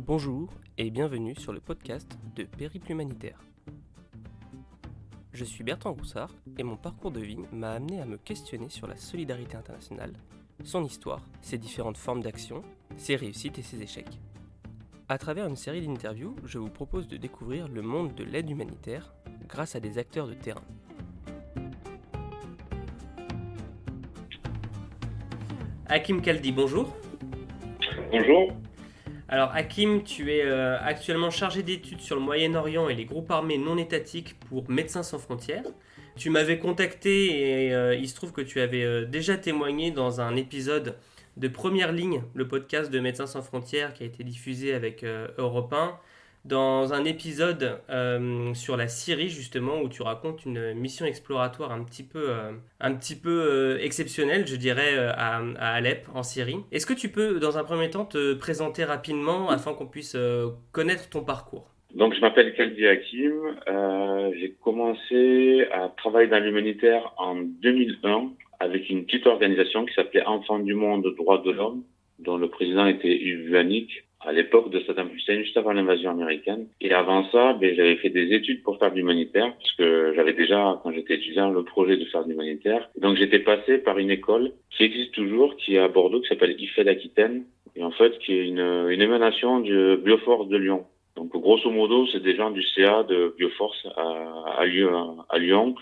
Bonjour et bienvenue sur le podcast de Périple Humanitaire. Je suis Bertrand Roussard et mon parcours de vie m'a amené à me questionner sur la solidarité internationale, son histoire, ses différentes formes d'action, ses réussites et ses échecs. À travers une série d'interviews, je vous propose de découvrir le monde de l'aide humanitaire grâce à des acteurs de terrain. Hakim Kaldi, bonjour. Bonjour. Alors Hakim, tu es actuellement chargé d'études sur le Moyen-Orient et les groupes armés non étatiques pour Médecins sans frontières. Tu m'avais contacté et il se trouve que tu avais déjà témoigné dans un épisode de Première Ligne, le podcast de Médecins sans frontières qui a été diffusé avec Europe 1, dans un épisode sur la Syrie justement où tu racontes une mission exploratoire un petit peu exceptionnelle, je dirais, à Alep en Syrie. Est-ce que tu peux dans un premier temps te présenter rapidement afin qu'on puisse connaître ton parcours? Donc, je m'appelle Kaldi Hakim. J'ai commencé à travailler dans l'humanitaire en 2001 avec une petite organisation qui s'appelait Enfants du Monde, Droits de l'Homme, dont le président était Yves Vanik, à l'époque de Saddam Hussein, juste avant l'invasion américaine. Et avant ça, j'avais fait des études pour faire de l'humanitaire, parce que j'avais déjà, quand j'étais étudiant, le projet de faire de l'humanitaire. Donc, j'étais passé par une école qui existe toujours, qui est à Bordeaux, qui s'appelle IFED Aquitaine, et en fait, qui est une émanation du Bioforce de Lyon. Donc, grosso modo, c'est des gens du CA de Bioforce à Lyon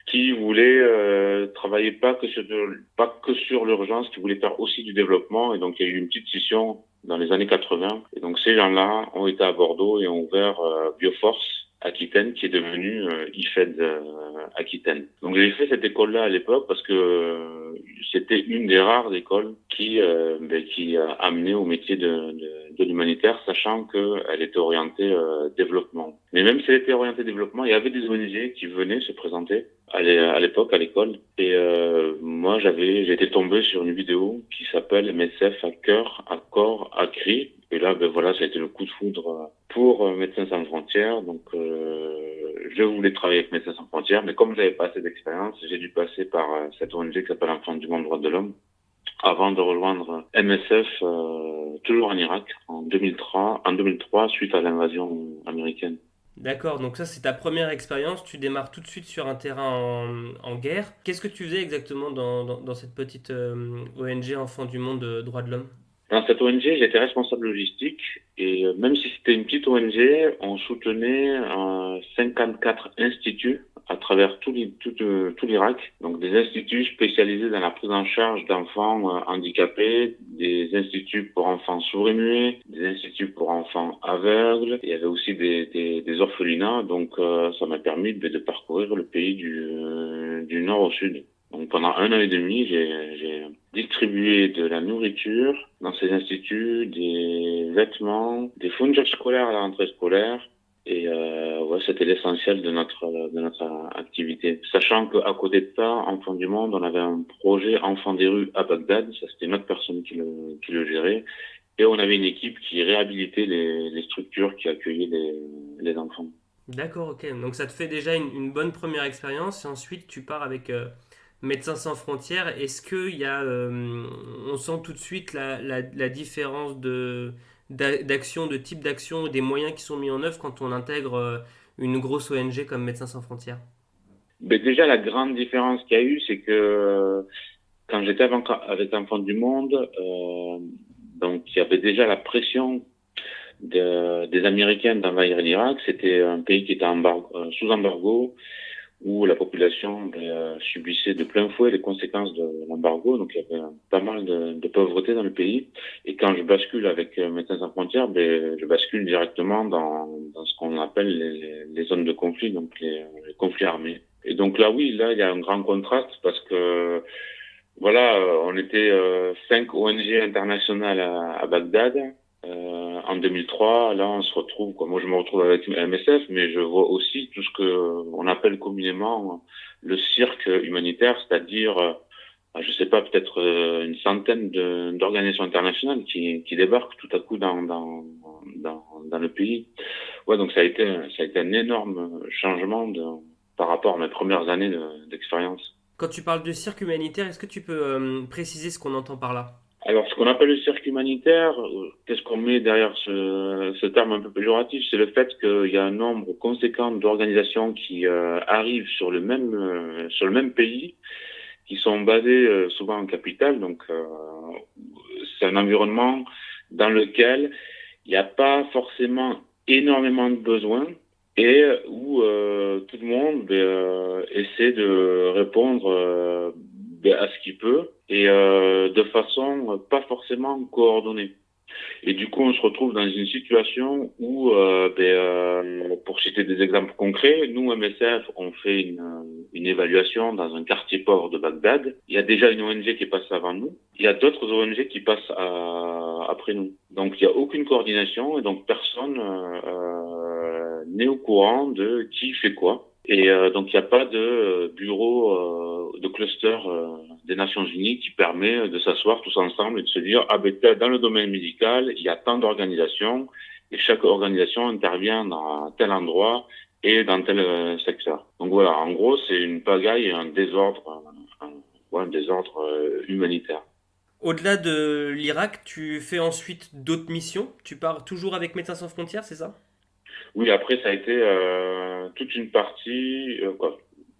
qui voulaient travailler pas que sur l'urgence, qui voulaient faire aussi du développement. Et donc, il y a eu une petite scission dans les années 80. Et donc, ces gens-là ont été à Bordeaux et ont ouvert Bioforce Aquitaine, qui est devenu IFED Aquitaine. Donc, j'ai fait cette école-là à l'époque parce que c'était une des rares écoles qui a amené au métier de l'humanitaire, sachant qu'elle était orientée développement. Mais même si elle était orientée développement, il y avait des ONG qui venaient se présenter à l'époque à l'école. Et moi, j'ai été tombé sur une vidéo qui s'appelle MSF à cœur, à corps, à cri. Et là, voilà, ça a été le coup de foudre pour Médecins sans frontières. Donc, je voulais travailler avec Médecins sans frontières, mais comme j'avais pas assez d'expérience, j'ai dû passer par cette ONG qui s'appelle Enfants du Monde, Droits de l'Homme, avant de rejoindre MSF, toujours en Irak, en 2003, suite à l'invasion américaine. D'accord, donc ça c'est ta première expérience, tu démarres tout de suite sur un terrain en guerre. Qu'est-ce que tu faisais exactement dans cette petite ONG Enfants du Monde Droits de l'Homme? Dans cette ONG, j'étais responsable logistique et même si c'était une petite ONG, on soutenait 54 instituts à travers tout l'Irak. Donc des instituts spécialisés dans la prise en charge d'enfants handicapés, des instituts pour enfants sourds et muets, des instituts pour enfants aveugles. Il y avait aussi des orphelinats. Donc ça m'a permis de parcourir le pays du nord au sud. Donc pendant 1 an et demi, j'ai distribué de la nourriture dans ces instituts, des vêtements, des fournitures scolaires à la rentrée scolaire. Et c'était l'essentiel de notre activité. Sachant qu'à côté de ça, Enfants du Monde, on avait un projet Enfants des rues à Bagdad. Ça, c'était une autre personne qui le gérait. Et on avait une équipe qui réhabilitait les structures qui accueillaient les enfants. D'accord, ok. Donc ça te fait déjà une bonne première expérience et ensuite tu pars avec Médecins sans frontières. Est-ce qu'il y a, on sent tout de suite la différence d'action, de type d'action, des moyens qui sont mis en œuvre quand on intègre une grosse ONG comme Médecins sans frontières? Déjà, la grande différence qu'il y a eu, c'est que quand j'étais avec Enfants du Monde, donc il y avait déjà la pression des Américains d'envahir l'Irak. C'était un pays qui était sous embargo, où la population subissait de plein fouet les conséquences de l'embargo. Donc il y avait pas mal de pauvreté dans le pays. Et quand je bascule avec Médecins sans frontières, je bascule directement dans ce qu'on appelle les zones de conflit, donc les conflits armés. Et donc là, oui, là, il y a un grand contraste parce que voilà, on était 5 ONG internationales à Bagdad. En 2003, là, on se retrouve, quoi. Moi, je me retrouve avec MSF, mais je vois aussi tout ce que on appelle communément le cirque humanitaire, c'est-à-dire, je sais pas, peut-être une centaine d'organisations internationales qui débarquent tout à coup dans le pays. Ouais, donc ça a été un énorme changement par rapport à mes premières années d'expérience. Quand tu parles de cirque humanitaire, est-ce que tu peux préciser ce qu'on entend par là? Alors, ce qu'on appelle le cercle humanitaire, qu'est-ce qu'on met derrière ce terme un peu péjoratif? C'est le fait qu'il y a un nombre conséquent d'organisations qui arrivent sur le même pays, qui sont basées souvent en capitale. Donc, c'est un environnement dans lequel il n'y a pas forcément énormément de besoins et où tout le monde essaie de répondre à ce qu'il peut et de façon pas forcément coordonnée. Et du coup, on se retrouve dans une situation où, pour citer des exemples concrets, nous, MSF, on fait une évaluation dans un quartier pauvre de Bagdad. Il y a déjà une ONG qui est passée avant nous. Il y a d'autres ONG qui passent après nous. Donc, il n'y a aucune coordination et donc personne n'est au courant de qui fait quoi. Et donc, il n'y a pas de bureau, de cluster des Nations Unies qui permet de s'asseoir tous ensemble et de se dire, ah ben, dans le domaine médical, il y a tant d'organisations et chaque organisation intervient dans tel endroit et dans tel secteur. Donc voilà, en gros, c'est une pagaille et un désordre, un désordre humanitaire. Au-delà de l'Irak, tu fais ensuite d'autres missions. Tu pars toujours avec Médecins sans frontières, c'est ça? Oui, après, ça a été toute une partie,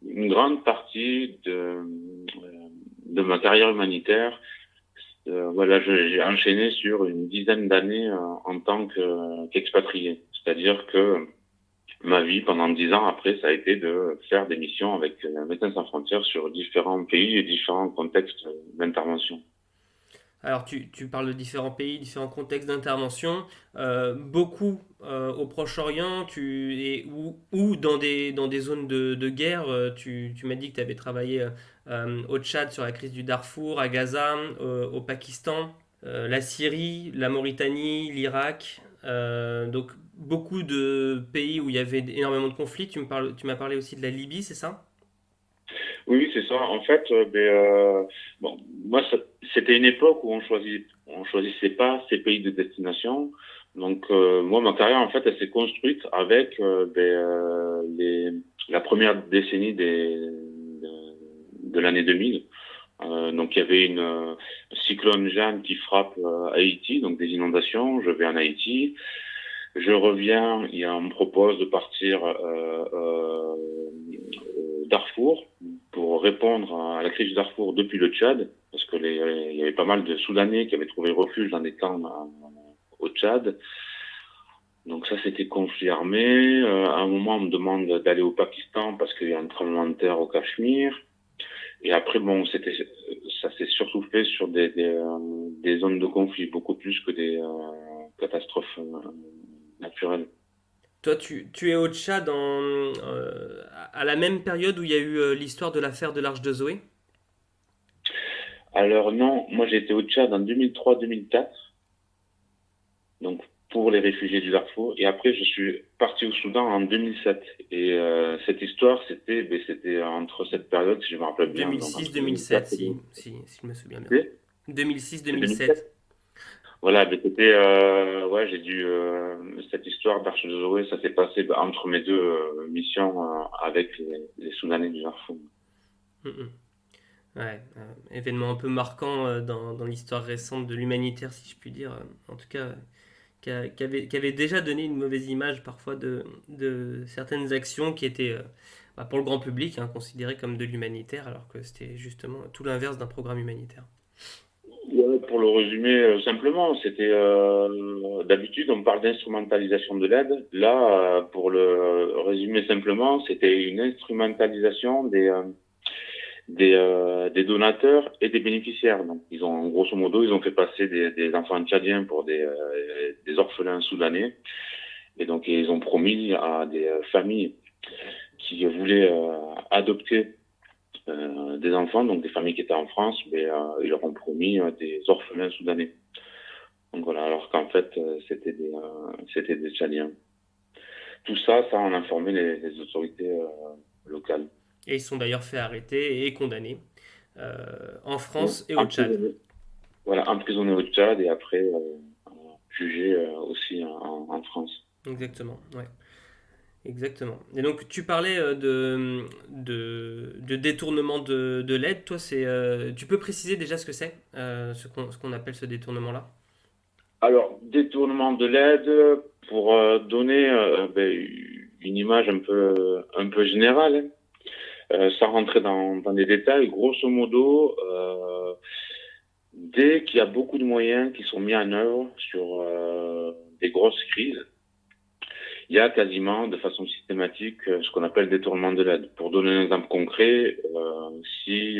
une grande partie de ma carrière humanitaire. Voilà, j'ai enchaîné sur une dizaine d'années en tant qu'expatrié. C'est-à-dire que ma vie, pendant 10 ans après, ça a été de faire des missions avec Médecins sans frontières sur différents pays et différents contextes d'intervention. Alors, tu parles de différents pays, différents contextes d'intervention, beaucoup au Proche-Orient, ou dans des zones de guerre. Tu m'as dit que tu avais travaillé au Tchad sur la crise du Darfour, à Gaza, au Pakistan, la Syrie, la Mauritanie, l'Irak. Donc, beaucoup de pays où il y avait énormément de conflits. Tu m'as parlé aussi de la Libye, c'est ça? Oui, c'est ça. En fait, bon, moi, c'était une époque où on choisissait pas ses pays de destination. Donc, moi, ma carrière, en fait, elle s'est construite avec la première décennie de l'année 2000. Donc, il y avait une cyclone Jeanne qui frappe Haïti, donc des inondations. Je vais en Haïti. Je reviens, on me propose de partir au Darfour pour répondre à la crise du Darfour depuis le Tchad, parce que il y avait pas mal de Soudanais qui avaient trouvé refuge dans des camps au Tchad. Donc ça, c'était conflit armé. À un moment, on me demande d'aller au Pakistan parce qu'il y a un tremblement de terre au Cachemire. Et après, bon, ça s'est surtout fait sur des zones de conflit, beaucoup plus que des catastrophes naturelles. Toi, tu es au Tchad à la même période où il y a eu l'histoire de l'affaire de l'Arche de Zoé? Alors non, moi j'ai été au Tchad en 2003-2004, donc pour les réfugiés du Darfour, et après je suis parti au Soudan en 2007. Et cette histoire, c'était entre cette période, si je me rappelle bien, donc entre 2006-2007, 2004 et si je me souviens bien. 2007. C'est 2006-2007. 2007. Voilà, mais c'était, ouais, cette histoire d'Arche de Zoé, ça s'est passé entre mes deux missions avec les Soudanais du Darfour. Mm, mm. Ouais, événement un peu marquant dans l'histoire récente de l'humanitaire, si je puis dire. En tout cas, qui avait déjà donné une mauvaise image parfois de certaines actions qui étaient, pour le grand public, hein, considérées comme de l'humanitaire, alors que c'était justement tout l'inverse d'un programme humanitaire. Ouais, pour le résumer simplement, c'était d'habitude on parle d'instrumentalisation de l'aide. Là, pour le résumer simplement, c'était une instrumentalisation des donateurs et des bénéficiaires. Donc, ils ont grosso modo, ils ont fait passer des enfants tchadiens pour des orphelins soudanais, et donc ils ont promis à des familles qui voulaient adopter des enfants, donc des familles qui étaient en France, mais ils leur ont promis des orphelins soudanais. Donc voilà, alors qu'en fait, c'était des Tchadiens. Tout ça, ça en a informé les autorités locales. Et ils sont d'ailleurs fait arrêter et condamnés en Bon, France et au Tchad. emprisonnés. Voilà, emprisonnés au Tchad et après jugés aussi en France. Exactement, ouais. Exactement. Et donc, tu parlais de détournement de l'aide. Toi, tu peux préciser déjà ce que c'est, ce qu'on appelle ce détournement-là? Alors, détournement de l'aide, pour donner une image un peu générale, hein. Sans rentrer dans des détails, grosso modo, dès qu'il y a beaucoup de moyens qui sont mis en œuvre sur des grosses crises, il y a quasiment de façon systématique ce qu'on appelle détournement de l'aide. Pour donner un exemple concret, si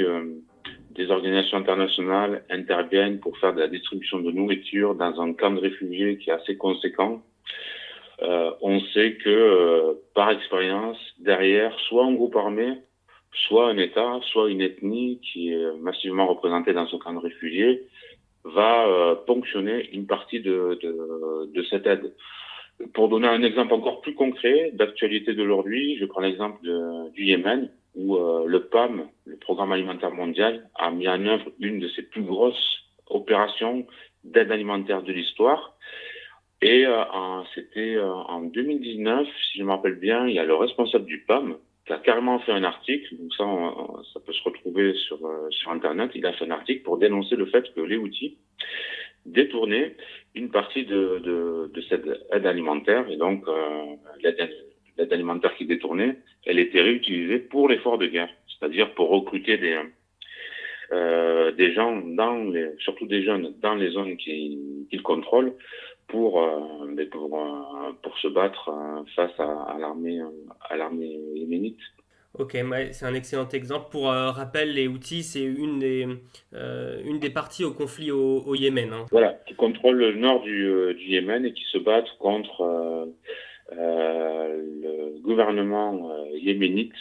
des organisations internationales interviennent pour faire de la distribution de nourriture dans un camp de réfugiés qui est assez conséquent, on sait que, par expérience, derrière, soit un groupe armé, soit un État, soit une ethnie qui est massivement représentée dans ce camp de réfugiés, va ponctionner une partie de cette aide. Pour donner un exemple encore plus concret d'actualité d'aujourd'hui, je prends l'exemple du Yémen, où le PAM, le Programme alimentaire mondial, a mis en œuvre une de ses plus grosses opérations d'aide alimentaire de l'histoire. Et c'était en 2019, si je me rappelle bien, il y a le responsable du PAM qui a carrément fait un article, donc ça peut se retrouver sur Internet, il a fait un article pour dénoncer le fait que les Houthis détournaient une partie de cette aide alimentaire, et donc l'aide alimentaire qui détournait, elle était réutilisée pour l'effort de guerre, c'est-à-dire pour recruter des gens, surtout des jeunes, dans les zones qu'ils contrôlent, pour se battre face à l'armée yéménite. Ok, ouais, c'est un excellent exemple. Pour rappel, les Houthis, c'est une des parties au conflit au Yémen, hein. Voilà, qui contrôlent le nord du Yémen et qui se battent contre le gouvernement yéménite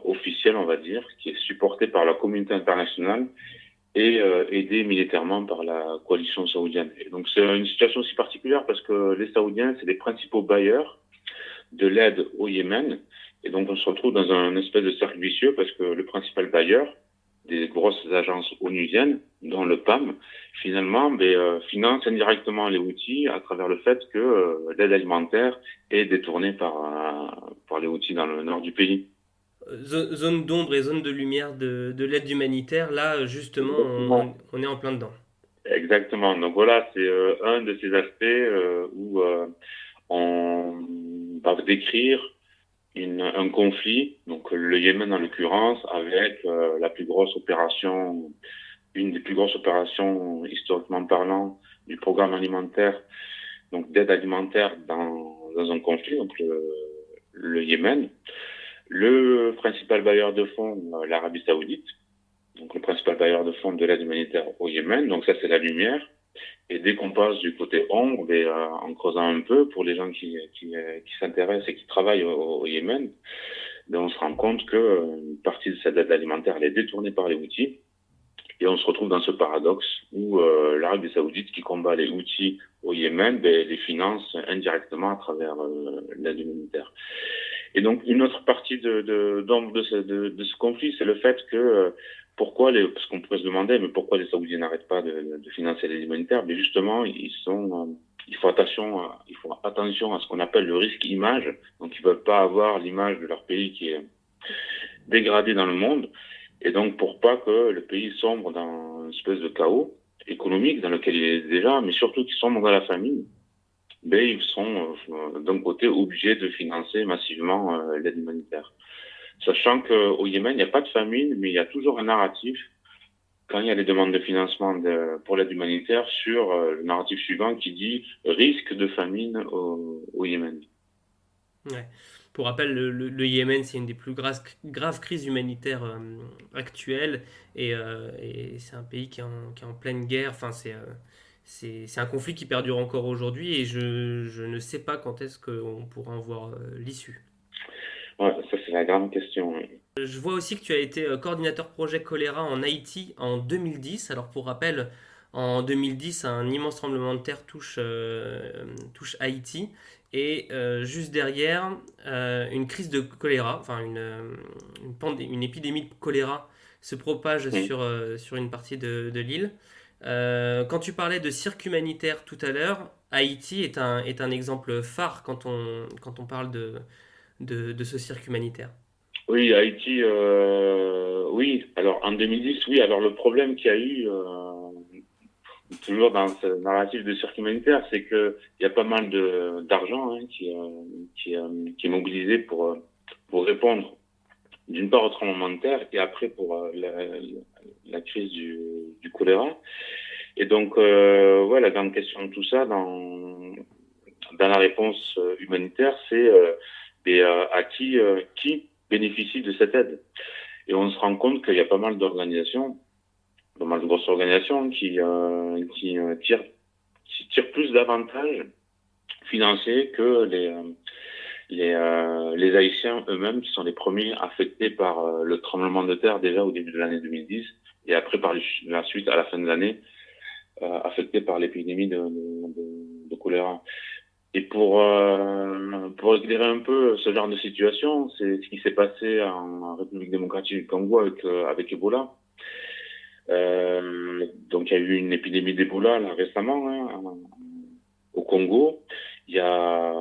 officiel, on va dire, qui est supporté par la communauté internationale et aidé militairement par la coalition saoudienne. Et donc c'est une situation aussi particulière parce que les Saoudiens, c'est les principaux bailleurs de l'aide au Yémen. Et donc on se retrouve dans un espèce de cercle vicieux parce que le principal bailleur des grosses agences onusiennes, dont le PAM, finalement finance indirectement les Houthis à travers le fait que l'aide alimentaire est détournée par les Houthis dans le nord du pays. Zone d'ombre et zone de lumière de l'aide humanitaire, là, justement, Exactement. on est en plein dedans. Exactement. Donc voilà, c'est un de ces aspects où on va décrire un conflit, donc le Yémen en l'occurrence, avec la plus grosse opération, une des plus grosses opérations historiquement parlant du programme alimentaire, donc d'aide alimentaire dans un conflit, donc le Yémen. Le principal bailleur de fonds, l'Arabie Saoudite, donc le principal bailleur de fonds de l'aide humanitaire au Yémen, donc ça c'est la lumière. Et dès qu'on passe du côté ombre, en creusant un peu, pour les gens qui s'intéressent et qui travaillent au Yémen, on se rend compte qu'une partie de cette aide alimentaire elle est détournée par les Houthis. Et on se retrouve dans ce paradoxe où l'Arabie Saoudite, qui combat les Houthis au Yémen, les finance indirectement à travers l'aide humanitaire. Et donc, une autre partie d'ombre de ce conflit, c'est le fait que parce qu'on pourrait se demander, mais pourquoi les Saoudiens n'arrêtent pas de financer l'aide humanitaire? Mais justement, il faut attention à ce qu'on appelle le risque image. Donc, ils veulent pas avoir l'image de leur pays qui est dégradée dans le monde. Et donc, pour pas que le pays sombre dans une espèce de chaos économique dans lequel il est déjà, mais surtout qu'il sombre dans la famine, ils sont d'un côté obligés de financer massivement l'aide humanitaire. Sachant qu'au Yémen, il n'y a pas de famine, mais il y a toujours un narratif quand il y a des demandes de financement pour l'aide humanitaire sur le narratif suivant qui dit risque de famine au Yémen. Ouais. Pour rappel, le Yémen, c'est une des plus graves crises humanitaires actuelles et c'est un pays qui est en pleine guerre. Enfin, c'est un conflit qui perdure encore aujourd'hui et je ne sais pas quand est-ce qu'on pourra en voir l'issue. Ouais, ça c'est la grande question. Je vois aussi que tu as été coordinateur projet choléra en Haïti en 2010. Alors pour rappel, en 2010, un immense tremblement de terre touche Haïti. Et juste derrière, une crise de choléra, enfin une épidémie de choléra se propage Mm. sur une partie de l'île. Quand tu parlais de cirque humanitaire tout à l'heure, Haïti est un exemple phare quand on parle de ce cirque humanitaire. Oui, Haïti, oui. Alors en 2010, oui. Alors le problème qu'il y a eu, toujours dans ce narratif de cirque humanitaire, c'est que il y a pas mal d'argent qui est mobilisé pour répondre d'une part au tremblement de terre et après pour la crise du choléra. Et donc voilà, la grande question de tout ça dans la réponse humanitaire, c'est à qui bénéficie de cette aide. Et on se rend compte qu'il y a pas mal de grosses organisations qui tirent plus d'avantages financiers que les Haïtiens eux-mêmes, qui sont les premiers affectés par le tremblement de terre déjà au début de l'année 2010 et après par la suite à la fin de l'année affectés par l'épidémie de choléra. Et pour éclairer un peu ce genre de situation, c'est ce qui s'est passé en République démocratique du Congo avec Ebola. Donc il y a eu une épidémie d'Ebola là, récemment au Congo. Il y a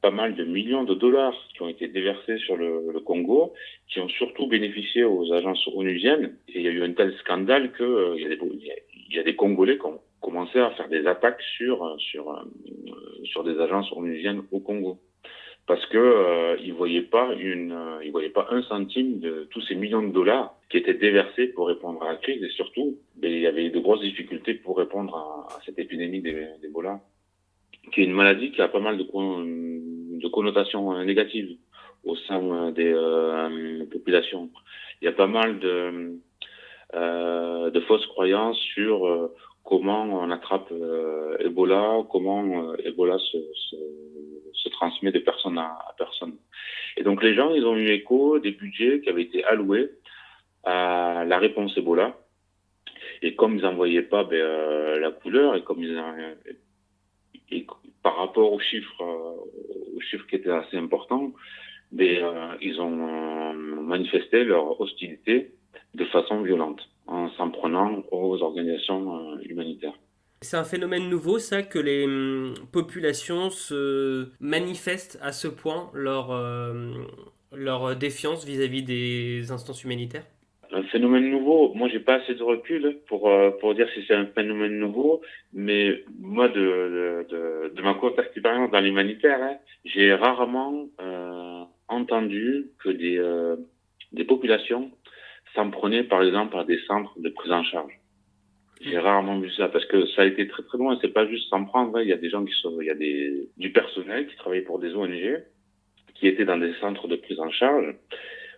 pas mal de millions de dollars qui ont été déversés sur le Congo, qui ont surtout bénéficié aux agences onusiennes. Et il y a eu un tel scandale que il y a des Congolais qui ont commencé à faire des attaques sur des agences onusiennes au Congo. Parce que ils voyaient pas un centime de tous ces millions de dollars qui étaient déversés pour répondre à la crise et surtout, il y avait de grosses difficultés pour répondre à cette épidémie d'Ebola, qui est une maladie qui a pas mal de connotations négatives au sein des populations. Il y a pas mal de fausses croyances sur comment on attrape Ebola, comment Ebola se transmet de personne à personne. Et donc les gens, ils ont eu écho des budgets qui avaient été alloués à la réponse Ebola. Et comme ils n'en voyaient pas la couleur, et par rapport aux chiffres qui étaient assez importants, ils ont manifesté leur hostilité de façon violente en s'en prenant aux organisations humanitaires. C'est un phénomène nouveau, ça, que les populations se manifestent à ce point leur défiance vis-à-vis des instances humanitaires. Un phénomène nouveau, moi j'ai pas assez de recul pour dire si c'est un phénomène nouveau, mais moi de ma courte expérience dans l'humanitaire, j'ai rarement entendu que des populations s'en prenaient par exemple à des centres de prise en charge. J'ai rarement vu ça parce que ça a été très très loin. C'est pas juste s'en prendre. Il y a des gens il y a du personnel qui travaillait pour des ONG qui étaient dans des centres de prise en charge,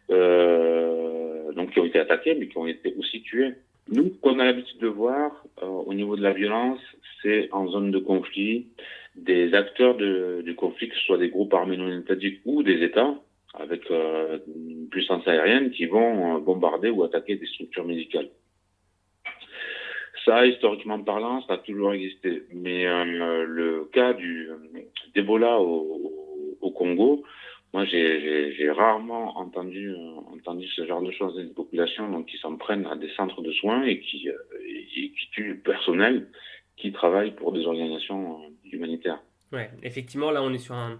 donc qui ont été attaqués, mais qui ont été aussi tués. Nous, ce qu'on a l'habitude de voir au niveau de la violence, c'est en zone de conflit, des acteurs du conflit, que ce soit des groupes armés non étatiques ou des États, avec une puissance aérienne, qui vont bombarder ou attaquer des structures médicales. Ça, historiquement parlant, ça a toujours existé. Mais le cas d'Ebola au Congo, moi, j'ai rarement entendu ce genre de choses des populations donc, qui s'en prennent à des centres de soins et qui tuent le personnel qui travaille pour des organisations humanitaires. Ouais, effectivement, là, on est sur un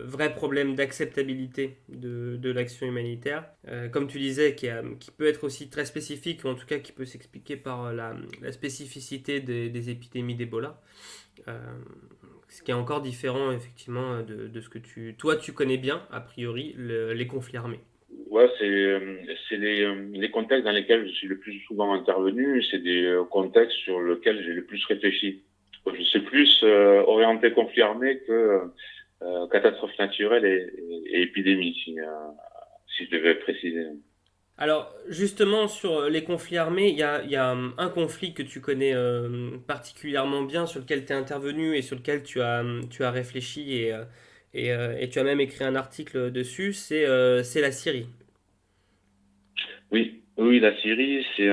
vrai problème d'acceptabilité de l'action humanitaire. Comme tu disais, qui peut être aussi très spécifique, ou en tout cas qui peut s'expliquer par la spécificité des épidémies d'Ebola. Euh, Ce qui est encore différent, effectivement, de ce que toi, tu connais bien, a priori, les conflits armés. Ouais, c'est les contextes dans lesquels je suis le plus souvent intervenu, c'est des contextes sur lesquels j'ai le plus réfléchi. Je suis plus orienté conflit armé que catastrophe naturelle et épidémie, si je devais préciser. Alors, justement, sur les conflits armés, il y a un conflit que tu connais particulièrement bien, sur lequel tu es intervenu et sur lequel tu as réfléchi et tu as même écrit un article dessus, c'est la Syrie. Oui, oui, la Syrie, c'est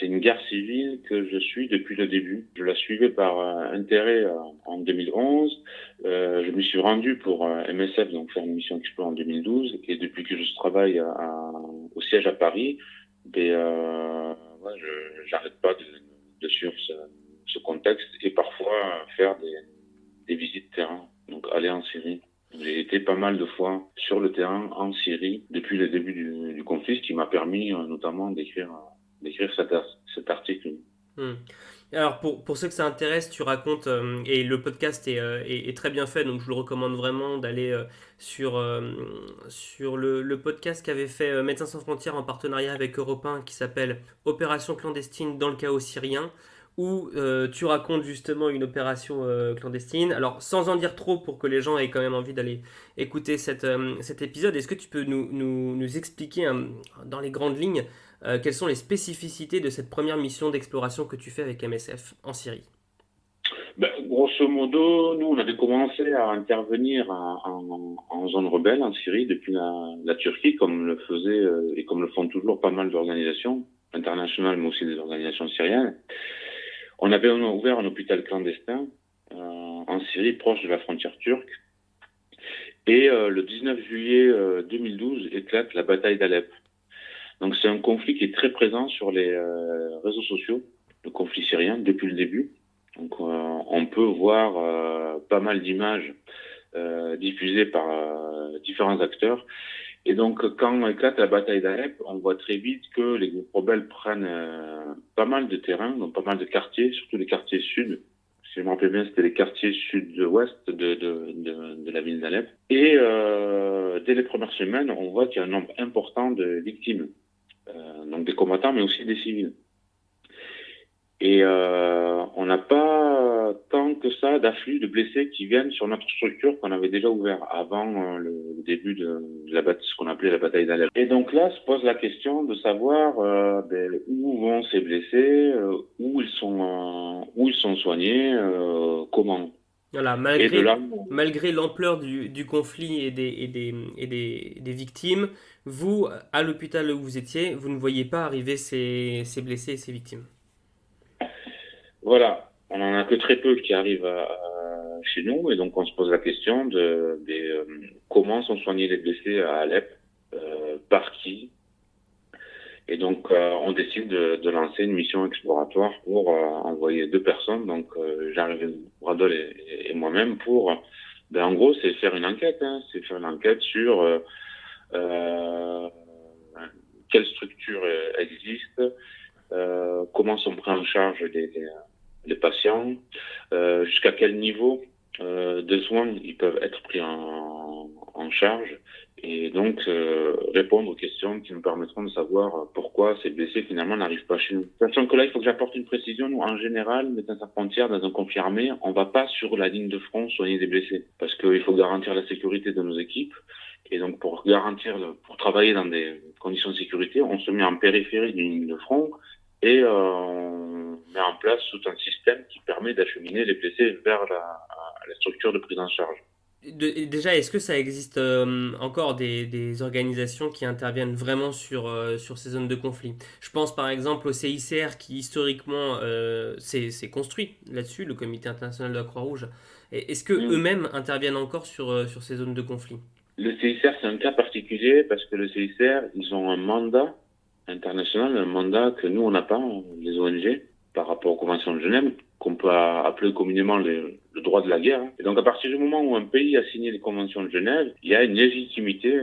une guerre civile que je suis depuis le début. Je la suivais par intérêt en 2011. Je me suis rendu pour MSF, donc faire une mission Explore en 2012. Et depuis que je travaille au siège à Paris, ouais, j'arrête pas de suivre ce contexte et parfois faire des visites terrain, donc aller en Syrie. J'ai été pas mal de fois sur le terrain en Syrie depuis le début du conflit, ce qui m'a permis notamment d'écrire cet article. Hmm. Alors pour ceux que ça intéresse, tu racontes, et le podcast est très bien fait, donc je le recommande vraiment d'aller sur le podcast qu'avait fait Médecins sans frontières en partenariat avec Europe 1 qui s'appelle Opération clandestine dans le chaos syrien, où tu racontes justement une opération clandestine. Alors sans en dire trop pour que les gens aient quand même envie d'aller écouter cet épisode, est-ce que tu peux nous expliquer dans les grandes lignes quelles sont les spécificités de cette première mission d'exploration que tu fais avec MSF en Syrie? Grosso modo, nous, on avait commencé à intervenir en zone rebelle en Syrie depuis la Turquie, comme le faisaient et comme le font toujours pas mal d'organisations internationales, mais aussi des organisations syriennes. On avait ouvert un hôpital clandestin en Syrie, proche de la frontière turque. Et le 19 juillet 2012 éclate la bataille d'Alep. Donc c'est un conflit qui est très présent sur les réseaux sociaux, le conflit syrien, depuis le début. Donc on peut voir pas mal d'images diffusées par différents acteurs. Et donc quand éclate la bataille d'Alep, on voit très vite que les groupes rebelles prennent pas mal de terrain, donc pas mal de quartiers, surtout les quartiers sud. Si je me rappelle bien, c'était les quartiers sud-ouest de la ville d'Alep. Et dès les premières semaines, on voit qu'il y a un nombre important de victimes, donc des combattants, mais aussi des civils. Et on n'a pas tant que ça d'afflux de blessés qui viennent sur notre structure qu'on avait déjà ouvert avant le début de la bataille, ce qu'on appelait la bataille d'Alep. Et donc là se pose la question de savoir où vont ces blessés, où ils sont soignés, comment. Voilà, Et de là, malgré l'ampleur du conflit des victimes, vous, à l'hôpital où vous étiez, vous ne voyez pas arriver ces blessés et ces victimes. voilà, on en a que très peu qui arrivent chez nous, et donc on se pose la question de comment sont soignés les blessés à Alep, par qui. Et donc on décide de lancer une mission exploratoire pour envoyer 2 personnes, donc j'arrive Radol et moi-même pour, en gros c'est faire une enquête, hein, c'est faire une enquête sur euh, quelle structure existe, comment sont pris en charge les patients, jusqu'à quel niveau de soins ils peuvent être pris en charge, et donc répondre aux questions qui nous permettront de savoir pourquoi ces blessés finalement n'arrivent pas chez nous. Sachant que là, il faut que j'apporte une précision. Nous, en général, Médecins sans frontières, dans un conflit armé, on va pas sur la ligne de front soigner des blessés, parce qu'il faut garantir la sécurité de nos équipes. Et donc, pour travailler dans des conditions de sécurité, on se met en périphérie d'une ligne de front, et on met en place tout un système qui permet d'acheminer les blessés vers la structure de prise en charge. Déjà, est-ce que ça existe encore des organisations qui interviennent vraiment sur ces zones de conflit? Je pense par exemple au CICR qui historiquement s'est construit là-dessus, le Comité international de la Croix-Rouge. Est-ce que Mm. eux-mêmes interviennent encore sur ces zones de conflit? Le CICR, c'est un cas particulier parce que le CICR, ils ont un mandat international, un mandat que nous, on n'a pas, les ONG, par rapport aux conventions de Genève, qu'on peut appeler communément le droit de la guerre. Et donc, à partir du moment où un pays a signé les conventions de Genève, il y a une légitimité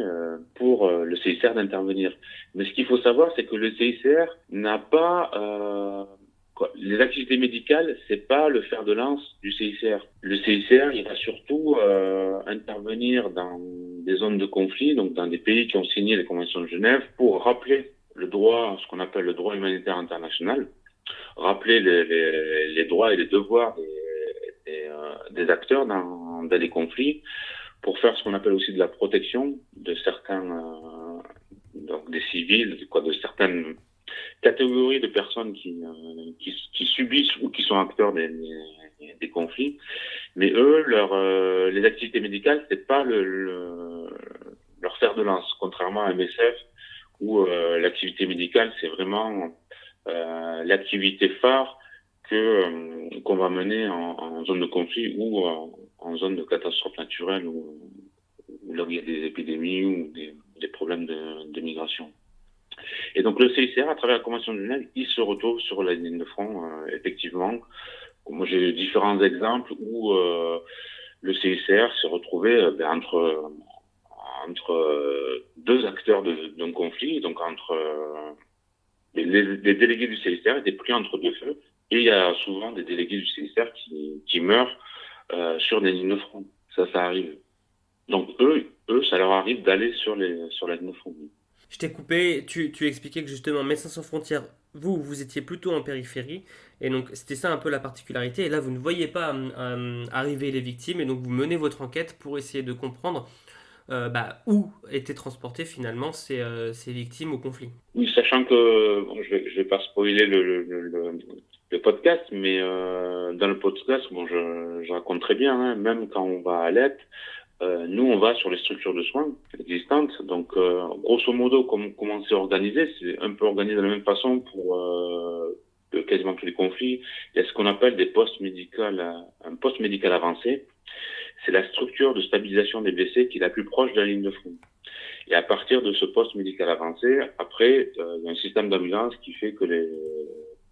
pour le CICR d'intervenir. Mais ce qu'il faut savoir, c'est que le CICR n'a pas... les activités médicales, c'est pas le fer de lance du CICR. Le CICR, il va surtout intervenir dans des zones de conflit, donc dans des pays qui ont signé les conventions de Genève, pour rappeler le droit, ce qu'on appelle le droit humanitaire international, rappeler les droits et les devoirs des acteurs dans des conflits, pour faire ce qu'on appelle aussi de la protection de certains, donc des civils, de certaines catégories de personnes qui subissent ou qui sont acteurs des conflits. Mais eux, les activités médicales, c'est pas leur fer de lance, contrairement à MSF, où l'activité médicale, c'est vraiment l'activité phare qu'on va mener en zone de conflit ou en zone de catastrophe naturelle, ou là où il y a des épidémies ou des problèmes de migration. Et donc le CICR, à travers la Convention de Genève, il se retrouve sur la ligne de front, effectivement. Moi, j'ai différents exemples où le CICR s'est retrouvé entre deux acteurs d'un conflit, donc entre les délégués du CICR étaient pris entre deux feux, et il y a souvent des délégués du CICR qui meurent sur des lignes de front. Ça arrive. Donc eux, ça leur arrive d'aller sur la ligne de front. Je t'ai coupé, tu expliquais que justement, Médecins sans frontières, vous étiez plutôt en périphérie, et donc c'était ça un peu la particularité, et là vous ne voyez pas arriver les victimes, et donc vous menez votre enquête pour essayer de comprendre où étaient transportées finalement ces victimes au conflit. Oui, sachant que bon, je vais pas spoiler le podcast, mais dans le podcast, bon, je raconte très bien, hein, même quand on va à Alep, nous on va sur les structures de soins existantes. Donc grosso modo, comment c'est organisé, c'est un peu organisé de la même façon pour quasiment tous les conflits. Il y a ce qu'on appelle un poste médical avancé. C'est la structure de stabilisation des blessés qui est la plus proche de la ligne de front. Et à partir de ce poste médical avancé, après, il y a un système d'ambulance qui fait que les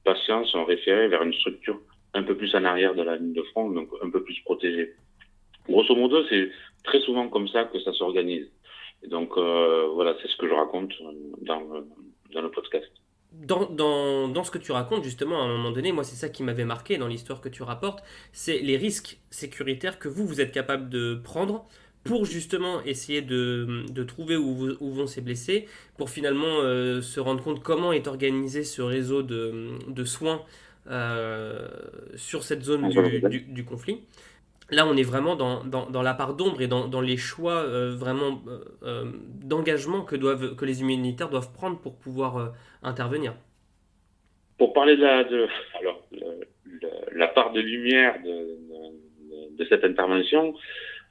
patients sont référés vers une structure un peu plus en arrière de la ligne de front, donc un peu plus protégée. Grosso modo, c'est très souvent comme ça que ça s'organise. Et donc, voilà, c'est ce que je raconte dans le podcast. Dans ce que tu racontes, justement, à un moment donné, moi, c'est ça qui m'avait marqué dans l'histoire que tu rapportes, c'est les risques sécuritaires que vous êtes capable de prendre pour justement essayer de trouver où vont ces blessés, pour finalement se rendre compte comment est organisé ce réseau de soins sur cette zone du conflit. Là, on est vraiment dans la part d'ombre et dans les choix vraiment d'engagement que les humanitaires doivent prendre pour pouvoir intervenir. Pour parler alors, la part de lumière de cette intervention,